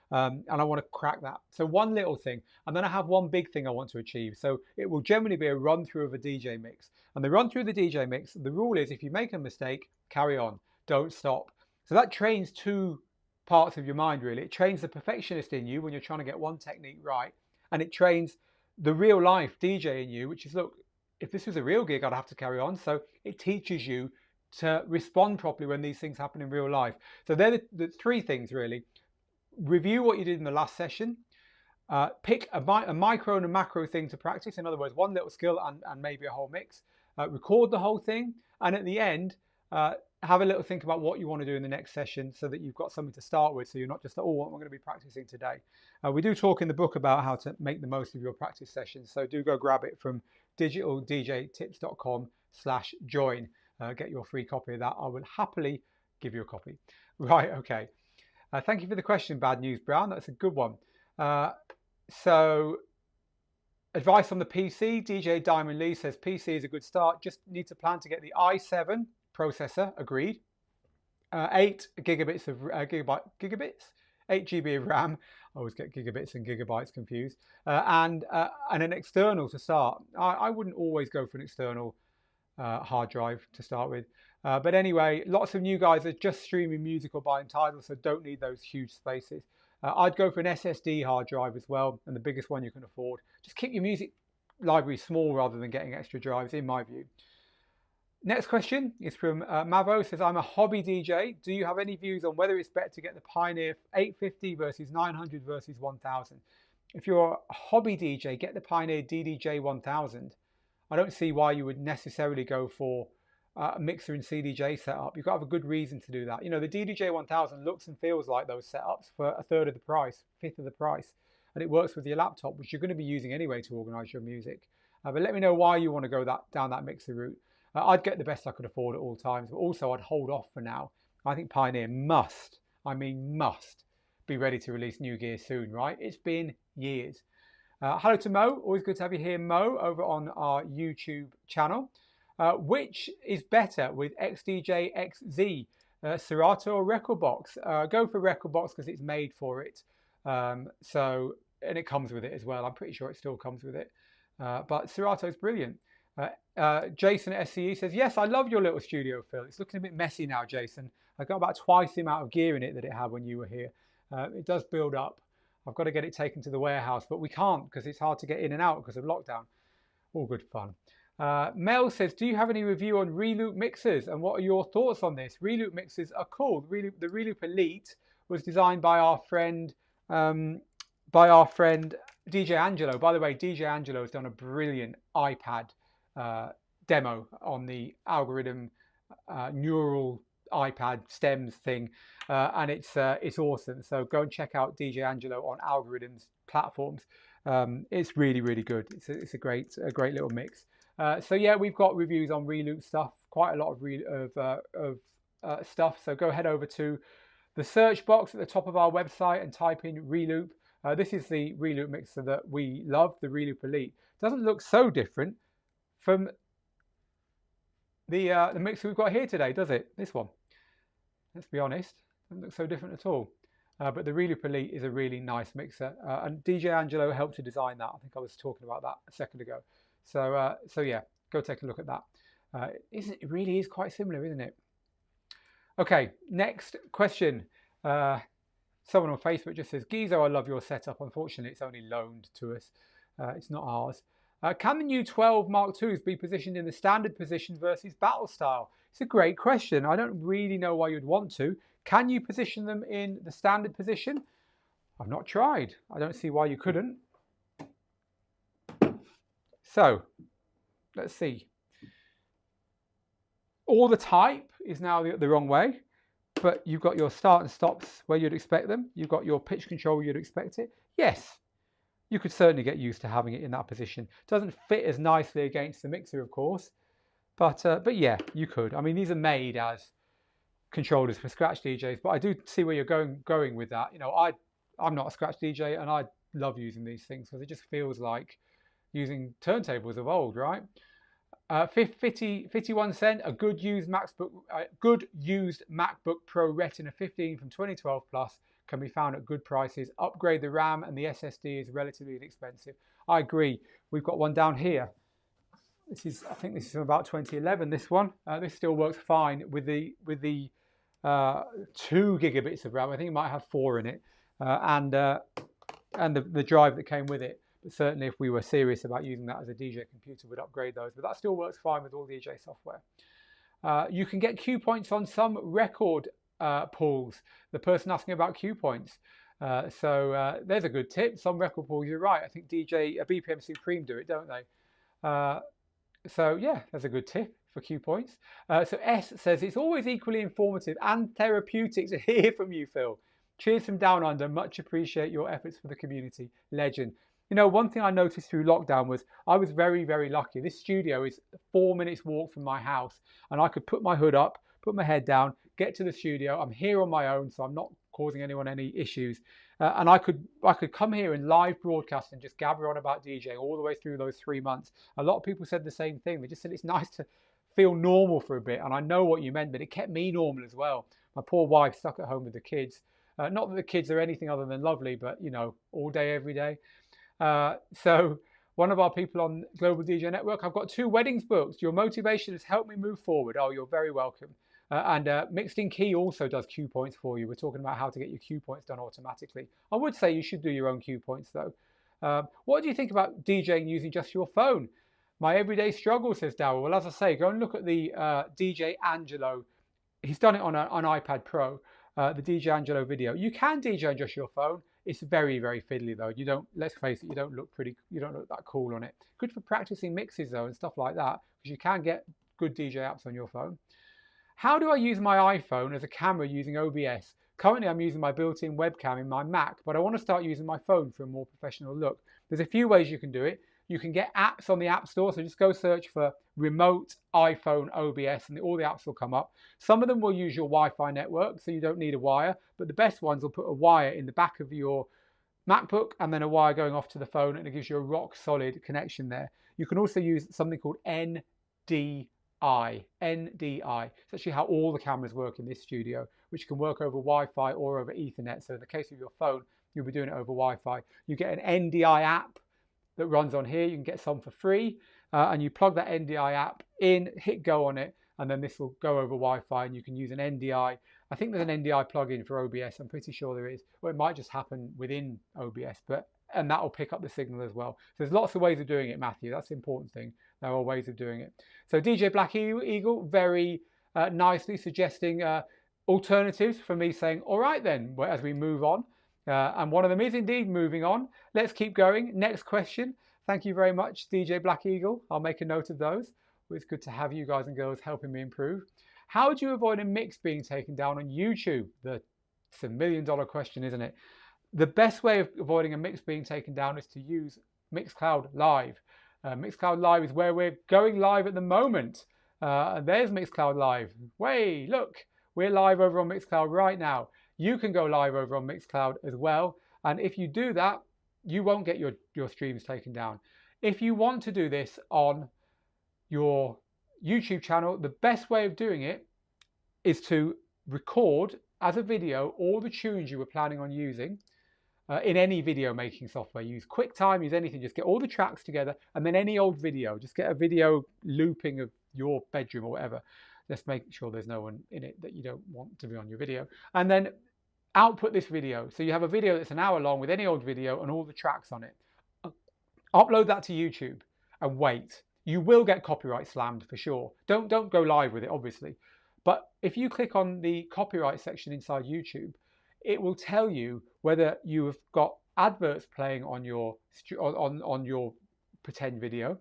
And I want to crack that. So one little thing, and then I have one big thing I want to achieve. So it will generally be a run through of a DJ mix. And the run through the DJ mix, the rule is if you make a mistake, carry on, don't stop. So that trains 2 parts of your mind really. It trains the perfectionist in you when you're trying to get one technique right. And it trains the real life DJ in you, which is, look, if this was a real gig, I'd have to carry on. So it teaches you to respond properly when these things happen in real life. So they're the 3 things really. Review what you did in the last session, pick a micro and a macro thing to practice. In other words, one little skill and maybe a whole mix. Record the whole thing, and at the end, have a little think about what you want to do in the next session so that you've got something to start with, so you're not just, oh, what am I going to be practicing today? We do talk in the book about how to make the most of your practice sessions, so do go grab it from digitaldjtips.com/join. Get your free copy of that. I will happily give you a copy. Right, okay. Thank you for the question, Bad News Brown. That's a good one. So advice on the PC. DJ Diamond Lee says PC is a good start. Just need to plan to get the i7 processor. Agreed. 8 gigabits of 8 GB of RAM. I always get gigabits and gigabytes confused. And an external to start. I wouldn't always go for an external hard drive to start with. But anyway, lots of new guys are just streaming music or buying titles, so don't need those huge spaces. I'd go for an SSD hard drive as well, and the biggest one you can afford. Just keep your music library small rather than getting extra drives, in my view. Next question is from Mavo. Says, I'm a hobby DJ. Do you have any views on whether it's better to get the Pioneer 850 versus 900 versus 1000? If you're a hobby DJ, get the Pioneer DDJ 1000. I don't see why you would necessarily go for a mixer and CDJ setup. You've got to have a good reason to do that. You know, the DDJ 1000 looks and feels like those setups for a third of the price, 1/5 of the price. And it works with your laptop, which you're going to be using anyway to organize your music. But let me know why you want to go down that mixer route. I'd get the best I could afford at all times, but also I'd hold off for now. I think Pioneer must, I mean must, be ready to release new gear soon, right? It's been years. Hello to Mo, always good to have you here, Mo, over on our YouTube channel. Which is better with XDJ XZ, Serato or Rekordbox? Go for Rekordbox because it's made for it. And it comes with it as well. I'm pretty sure it still comes with it. But Serato is brilliant. Jason at SCE says, yes, I love your little studio, Phil. It's looking a bit messy now, Jason. I got about twice the amount of gear in it that it had when you were here. It does build up. I've got to get it taken to the warehouse, but we can't because it's hard to get in and out because of lockdown. All good fun. Mel says, do you have any review on Reloop mixers and what are your thoughts on this? Reloop mixers are cool. The Reloop Elite was designed by our friend DJ Angelo. By the way, DJ Angelo has done a brilliant iPad demo on the algorithm neural iPad stems thing, and it's awesome. So go and check out DJ Angelo on algorithms platforms. It's really, really good. It's a great little mix. So yeah, we've got reviews on Reloop stuff, quite a lot of stuff. So go head over to the search box at the top of our website and type in Reloop. This is the Reloop mixer that we love, the Reloop Elite. Doesn't look so different from the mixer we've got here today, does it? This one. Let's be honest, doesn't look so different at all. But the Reloop Elite is a really nice mixer, and DJ Angelo helped to design that. I think I was talking about that a second ago. So yeah, go take a look at that. It really is quite similar, isn't it? Okay, next question. Someone on Facebook just says, Gizo, I love your setup. Unfortunately, it's only loaned to us. It's not ours. Can the new 12 Mark IIs be positioned in the standard position versus battle style? It's a great question. I don't really know why you'd want to. Can you position them in the standard position? I've not tried. I don't see why you couldn't. So, let's see. All the type is now the wrong way, but you've got your start and stops where you'd expect them. You've got your pitch control where you'd expect it. Yes, you could certainly get used to having it in that position. Doesn't fit as nicely against the mixer, of course, but yeah, you could. I mean, these are made as controllers for scratch DJs, but I do see where you're going with that. You know, I'm not a scratch DJ, and I love using these things because it just feels like using turntables of old, right? 51 cent, a good used MacBook Pro Retina 15 from 2012 plus can be found at good prices. Upgrade the RAM and the SSD is relatively inexpensive. I agree. We've got one down here. I think this is from about 2011. This one, this still works fine with the 2 gigabits of RAM. I think it might have 4 in it, and the drive that came with it. But certainly, if we were serious about using that as a DJ computer, we'd upgrade those. But that still works fine with all DJ software. You can get cue points on some record pools. The person asking about cue points. So there's a good tip. Some record pools, you're right. I think BPM Supreme do it, don't they? So yeah, that's a good tip for cue points. So S says, it's always equally informative and therapeutic to hear from you, Phil. Cheers from Down Under. Much appreciate your efforts for the community. Legend. You know, one thing I noticed through lockdown was I was very, very lucky. This studio is 4 minutes walk from my house, and I could put my hood up, put my head down, get to the studio. I'm here on my own, so I'm not causing anyone any issues. And I could come here and live broadcast and just gabber on about DJing all the way through those 3 months. A lot of people said the same thing. They just said it's nice to feel normal for a bit. And I know what you meant, but it kept me normal as well. My poor wife stuck at home with the kids. Not that the kids are anything other than lovely, but, you know, all day, every day. So one of our people on Global DJ Network, I've got 2 weddings booked. Your motivation has helped me move forward. Oh, you're very welcome. And Mixed in Key also does cue points for you. We're talking about how to get your cue points done automatically. I would say you should do your own cue points though. What do you think about DJing using just your phone? My everyday struggle, says Darryl. Well, as I say, go and look at the DJ Angelo. He's done it on an iPad Pro, the DJ Angelo video. You can DJ on just your phone. It's very, very fiddly though. You don't, let's face it, you don't look that cool on it. Good for practicing mixes though and stuff like that, because you can get good DJ apps on your phone. How do I use my iPhone as a camera using OBS? Currently, I'm using my built-in webcam in my Mac, but I want to start using my phone for a more professional look. There's a few ways you can do it. You can get apps on the App Store, so just go search for remote iPhone OBS and all the apps will come up. Some of them will use your Wi-Fi network, so you don't need a wire, but the best ones will put a wire in the back of your MacBook and then a wire going off to the phone, and it gives you a rock solid connection there. You can also use something called NDI. NDI. It's actually how all the cameras work in this studio, which can work over Wi-Fi or over Ethernet. So in the case of your phone, you'll be doing it over Wi-Fi. You get an NDI app that runs on here. You can get some for free, and you plug that NDI app in, hit go on it, and then this will go over Wi-Fi, and you can use an NDI. I think there's an NDI plugin for OBS. I'm pretty sure there is, or it might just happen within OBS, and that will pick up the signal as well. So there's lots of ways of doing it, Matthew. That's the important thing. There are ways of doing it. So DJ Black Eagle very nicely suggesting alternatives for me saying, all right then, as we move on. And one of them is indeed moving on. Let's keep going. Next question. Thank you very much, DJ Black Eagle. I'll make a note of those. It's good to have you guys and girls helping me improve. How do you avoid a mix being taken down on YouTube? It's a $1 million question, isn't it? The best way of avoiding a mix being taken down is to use MixCloud Live. MixCloud Live is where we're going live at the moment. And there's MixCloud Live. Way, look, we're live over on MixCloud right now. You can go live over on MixCloud as well. And if you do that, you won't get your streams taken down. If you want to do this on your YouTube channel, the best way of doing it is to record as a video all the tunes you were planning on using in any video making software. Use QuickTime, use anything, just get all the tracks together, and then any old video, just get a video looping of your bedroom or whatever. Just make sure there's no one in it that you don't want to be on your video, and then output this video. So you have a video that's an hour long with any old video and all the tracks on it. Upload that to YouTube and wait. You will get copyright slammed for sure. Don't go live with it, obviously. But if you click on the copyright section inside YouTube, it will tell you whether you have got adverts playing on your pretend video,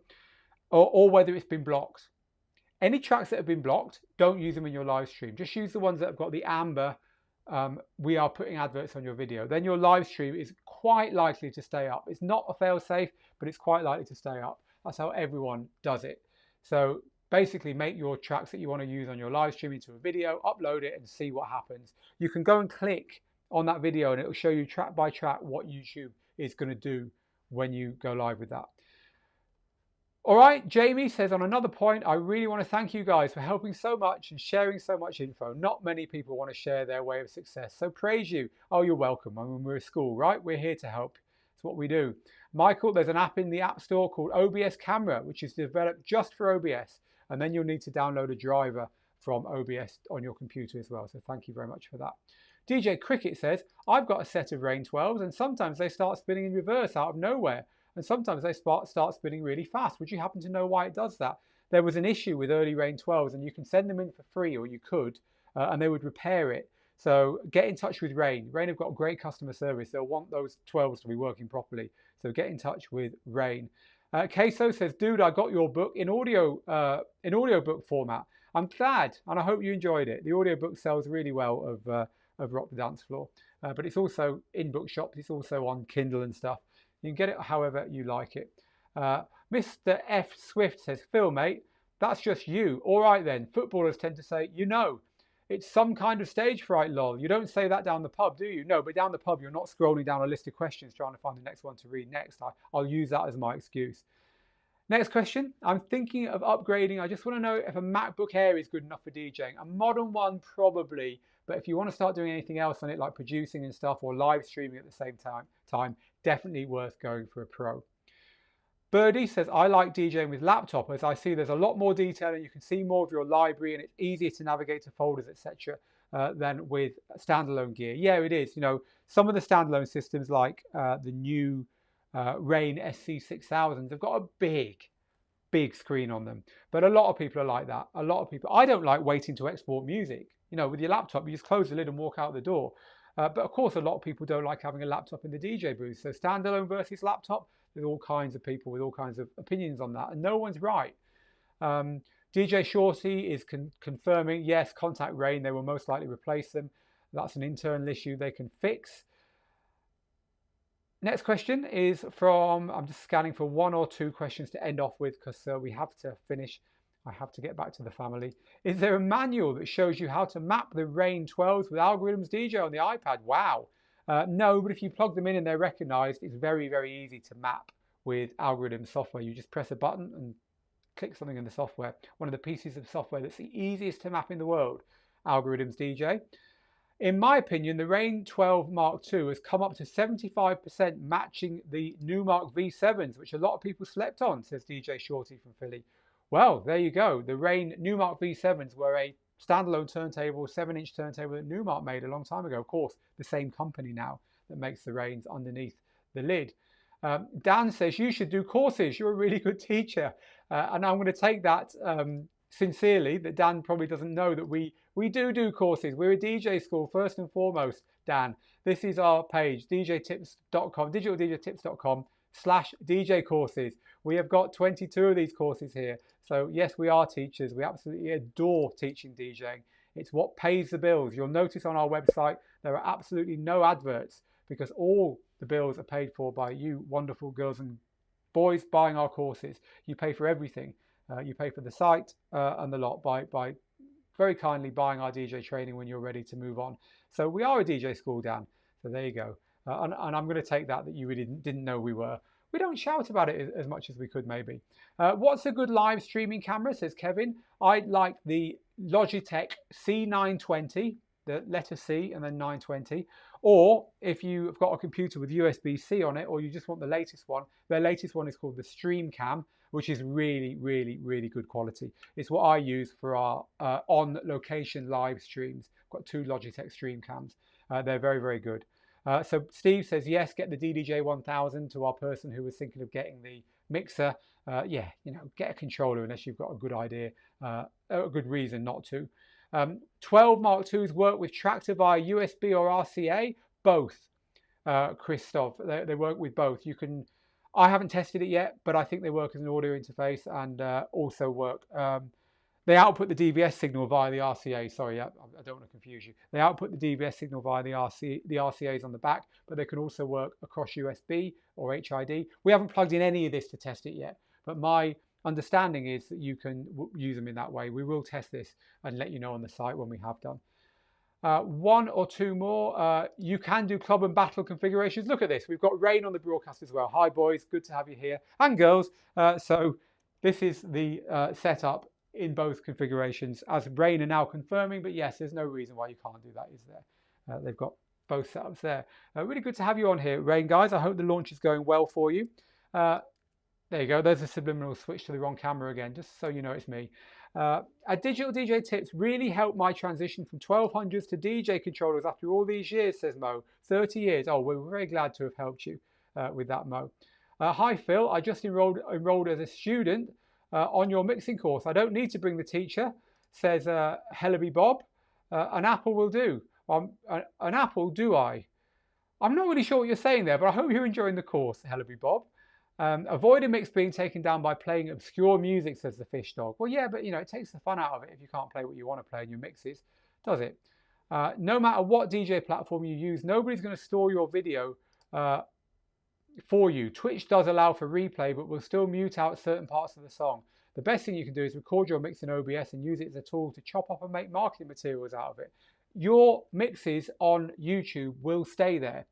or whether it's been blocked. Any tracks that have been blocked, don't use them in your live stream. Just use the ones that have got the amber, we are putting adverts on your video. Then your live stream is quite likely to stay up. It's not a fail-safe, but it's quite likely to stay up. That's how everyone does it. So basically make your tracks that you want to use on your live stream into a video, upload it and see what happens. You can go and click on that video and it will show you track by track what YouTube is going to do when you go live with that. All right, Jamie says, on another point, I really want to thank you guys for helping so much and sharing so much info. Not many people want to share their way of success, so praise you. Oh, you're welcome. I mean, we're a school, right? We're here to help. It's what we do. Michael, there's an app in the App Store called OBS Camera, which is developed just for OBS. And then you'll need to download a driver from OBS on your computer as well. So thank you very much for that. DJ Cricket says, I've got a set of Rane 12s and sometimes they start spinning in reverse out of nowhere. And sometimes they start spinning really fast. Would you happen to know why it does that? There was an issue with early Rane 12s, and you can send them in for free, or you could, and they would repair it. So get in touch with Rane. Rane have got great customer service. They'll want those 12s to be working properly. So get in touch with Rane. Queso says, dude, I got your book in audiobook format. I'm glad, and I hope you enjoyed it. The audiobook sells really well of Rock the Dance Floor, but it's also in bookshops. It's also on Kindle and stuff. You can get it however you like it. Mr. F. Swift says, Phil, mate, that's just you. All right then. Footballers tend to say, you know, it's some kind of stage fright, lol. You don't say that down the pub, do you? No, but down the pub, you're not scrolling down a list of questions trying to find the next one to read next. I'll use that as my excuse. Next question. I'm thinking of upgrading. I just want to know if a MacBook Air is good enough for DJing. A modern one, probably. But if you want to start doing anything else on it, like producing and stuff or live streaming at the same time, definitely worth going for a Pro. Birdie says, I like DJing with laptop as I see there's a lot more detail and you can see more of your library and it's easier to navigate to folders, etc. Than with standalone gear. Yeah, it is. You know, some of the standalone systems like the new Rane SC6000s have got a big screen on them. But a lot of people are like that. A lot of people. I don't like waiting to export music. You know, with your laptop, you just close the lid and walk out the door. But of course, a lot of people don't like having a laptop in the DJ booth. So standalone versus laptop, there's all kinds of people with all kinds of opinions on that. And no one's right. DJ Shorty is confirming, yes, contact Rane. They will most likely replace them. That's an internal issue they can fix. Next question is from, I'm just scanning for one or two questions to end off with because we have to finish. I have to get back to the family. Is there a manual that shows you how to map the Rane 12s with algorithms DJ on the iPad? Wow. No, but if you plug them in and they're recognized, it's very, very easy to map with algorithm software. You just press a button and click something in the software. One of the pieces of software that's the easiest to map in the world, algorithms DJ. In my opinion, the Rane 12 Mark II has come up to 75% matching the Numark V7s, which a lot of people slept on, says DJ Shorty from Philly. Well, there you go. The Rane Numark V7s were a standalone turntable, 7-inch turntable that Numark made a long time ago. Of course, the same company now that makes the Ranes underneath the lid. Dan says, you should do courses. You're a really good teacher. And I'm going to take that sincerely, that Dan probably doesn't know that we do courses. We're a DJ school first and foremost, Dan. This is our page, djtips.com, digitaldjtips.com/DJ courses. We have got 22 of these courses here. So yes, we are teachers. We absolutely adore teaching DJing. It's what pays the bills. You'll notice on our website, there are absolutely no adverts because all the bills are paid for by you wonderful girls and boys buying our courses. You pay for everything. You pay for the site and the lot by very kindly buying our DJ training when you're ready to move on. So we are a DJ school, Dan. So there you go. And I'm going to take that you really didn't know we were. We don't shout about it as much as we could maybe. What's a good live streaming camera, says Kevin. I like the Logitech C920, the letter C and then 920. Or if you've got a computer with USB-C on it, or you just want the latest one, their latest one is called the Stream Cam, which is really, really, really good quality. It's what I use for our on-location live streams. I've got 2 Logitech Stream Cams. They're very, very good. So Steve says, yes, get the DDJ 1000 to our person who was thinking of getting the mixer. Yeah, get a controller unless you've got a good idea, a good reason not to. 12 Mark IIs work with Tractor via USB or RCA? Both, Christoph. They work with both. I haven't tested it yet, but I think they work as an audio interface and also work. They output the DVS signal via the RCA. Sorry, I don't want to confuse you. They output the DVS signal via the RCAs on the back, but they can also work across USB or HID. We haven't plugged in any of this to test it yet, but my understanding is that you can use them in that way. We will test this and let you know on the site when we have done. One or two more. You can do club and battle configurations. Look at this. We've got Rane on the broadcast as well. Hi, boys. Good to have you here. And girls. So this is the setup in both configurations, as Rane are now confirming. But yes, there's no reason why you can't do that, is there? They've got both setups there. Really good to have you on here, Rane, guys. I hope the launch is going well for you. There you go. There's a subliminal switch to the wrong camera again, just so you know it's me. Digital DJ tips really helped my transition from 1200s to DJ controllers after all these years, says Mo. 30 years. Oh, we're very glad to have helped you with that, Mo. Hi, Phil. I just enrolled as a student on your mixing course. I don't need to bring the teacher, says Hellaby Bob. An apple will do. An apple, do I? I'm not really sure what you're saying there, but I hope you're enjoying the course, Hellaby Bob. Avoid a mix being taken down by playing obscure music, says the fish dog. Well, yeah, but it takes the fun out of it if you can't play what you want to play in your mixes, does it? No matter what DJ platform you use, nobody's going to store your video for you. Twitch does allow for replay, but will still mute out certain parts of the song. The best thing you can do is record your mix in OBS and use it as a tool to chop up and make marketing materials out of it. Your mixes on YouTube will stay there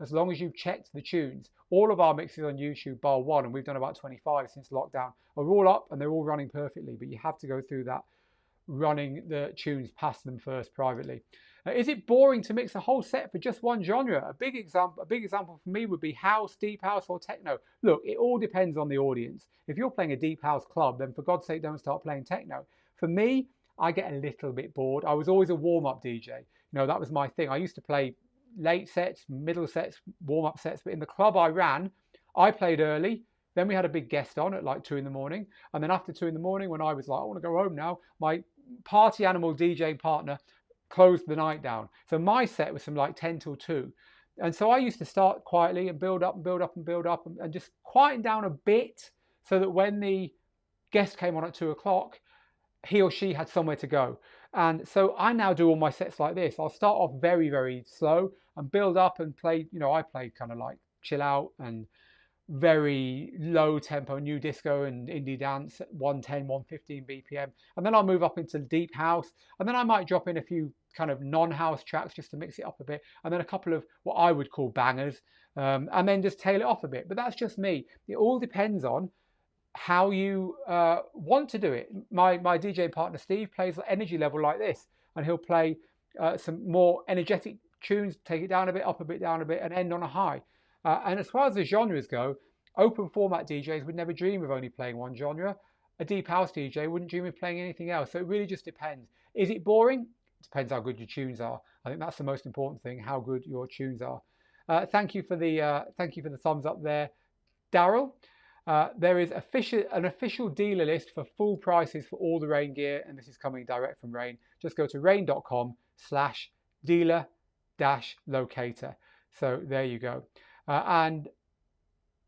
as long as you've checked the tunes. All of our mixes on YouTube, bar one, and we've done about 25 since lockdown, are all up and they're all running perfectly, but you have to go through that running the tunes past them first privately. Is it boring to mix a whole set for just one genre? A big example for me would be house, deep house, or techno. Look, it all depends on the audience. If you're playing a deep house club, then for God's sake, don't start playing techno. For me, I get a little bit bored. I was always a warm-up DJ. That was my thing. I used to play late sets, middle sets, warm-up sets, but in the club I ran, I played early. Then we had a big guest on at like 2 in the morning. And then after 2 in the morning, when I was like, I want to go home now, my party animal DJing partner closed the night down. So my set was from like 10 till 2. And so I used to start quietly and build up and build up and build up and just quieten down a bit so that when the guest came on at 2 o'clock, he or she had somewhere to go. And so I now do all my sets like this. I'll start off very, very slow and build up and play, I play kind of like chill out and very low tempo new disco and indie dance at 110, 115 BPM. And then I'll move up into deep house. And then I might drop in a few kind of non-house tracks just to mix it up a bit. And then a couple of what I would call bangers. And then just tail it off a bit. But that's just me. It all depends on how you want to do it. My DJ partner Steve plays energy level like this. And he'll play some more energetic tunes, take it down a bit, up a bit, down a bit, and end on a high. And as far as the genres go, open format DJs would never dream of only playing one genre. A deep house DJ wouldn't dream of playing anything else. So it really just depends. Is it boring? It depends how good your tunes are. I think that's the most important thing, how good your tunes are. Thank you for the thumbs up there, Daryl. There is an official dealer list for full prices for all the Rane gear, and this is coming direct from Rane. Just go to rane.com/dealer-locator. So there you go. And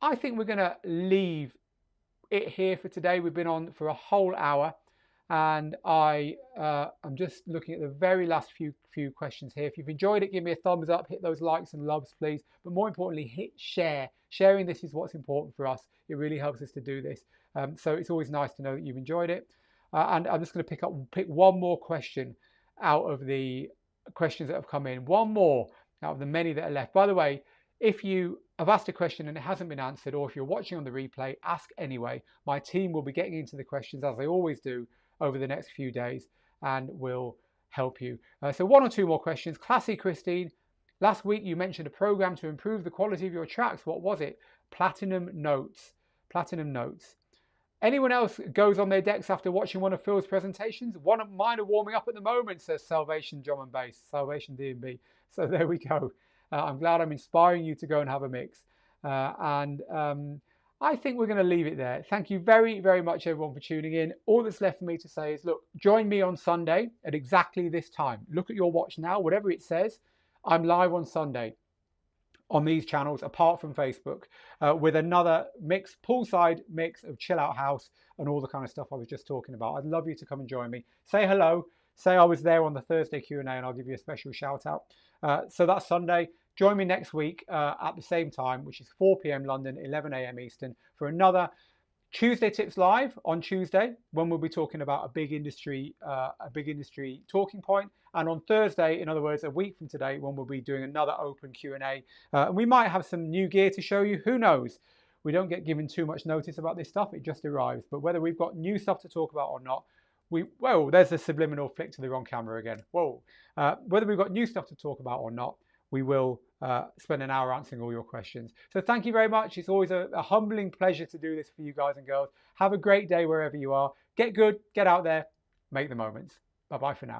I think we're going to leave it here for today. We've been on for a whole hour, and I'm just looking at the very last few questions here. If you've enjoyed it, give me a thumbs up, hit those likes and loves, please. But more importantly, hit share. Sharing this is what's important for us. It really helps us to do this. So it's always nice to know that you've enjoyed it. And I'm just going to pick one more question out of the questions that have come in. One more out of the many that are left. By the way, if you have asked a question and it hasn't been answered, or if you're watching on the replay, ask anyway. My team will be getting into the questions, as they always do, over the next few days, and will help you. So one or two more questions. Classy Christine, last week you mentioned a program to improve the quality of your tracks. What was it? Platinum Notes. Platinum Notes. Anyone else goes on their decks after watching one of Phil's presentations? One of mine are warming up at the moment, says Salvation Drum and Bass, Salvation D&B. So there we go. I'm glad I'm inspiring you to go and have a mix. I think we're going to leave it there. Thank you very, very much, everyone, for tuning in. All that's left for me to say is, look, join me on Sunday at exactly this time. Look at your watch now, whatever it says. I'm live on Sunday on these channels, apart from Facebook, with another mix, poolside mix of chill out house and all the kind of stuff I was just talking about. I'd love you to come and join me. Say hello. Say I was there on the Thursday Q&A, and I'll give you a special shout out. So that's Sunday. Join me next week at the same time, which is 4 p.m. London, 11 a.m. Eastern, for another Tuesday Tips Live on Tuesday, when we'll be talking about a big industry talking point. And on Thursday, in other words, a week from today, when we'll be doing another open Q&A. We might have some new gear to show you. Who knows? We don't get given too much notice about this stuff. It just arrives. But whether we've got new stuff to talk about or not, whoa, there's a subliminal flick to the wrong camera again. Whoa. Whether we've got new stuff to talk about or not, we will spend an hour answering all your questions. So thank you very much. It's always a humbling pleasure to do this for you guys and girls. Have a great day wherever you are. Get good, get out there, make the moments. Bye-bye for now.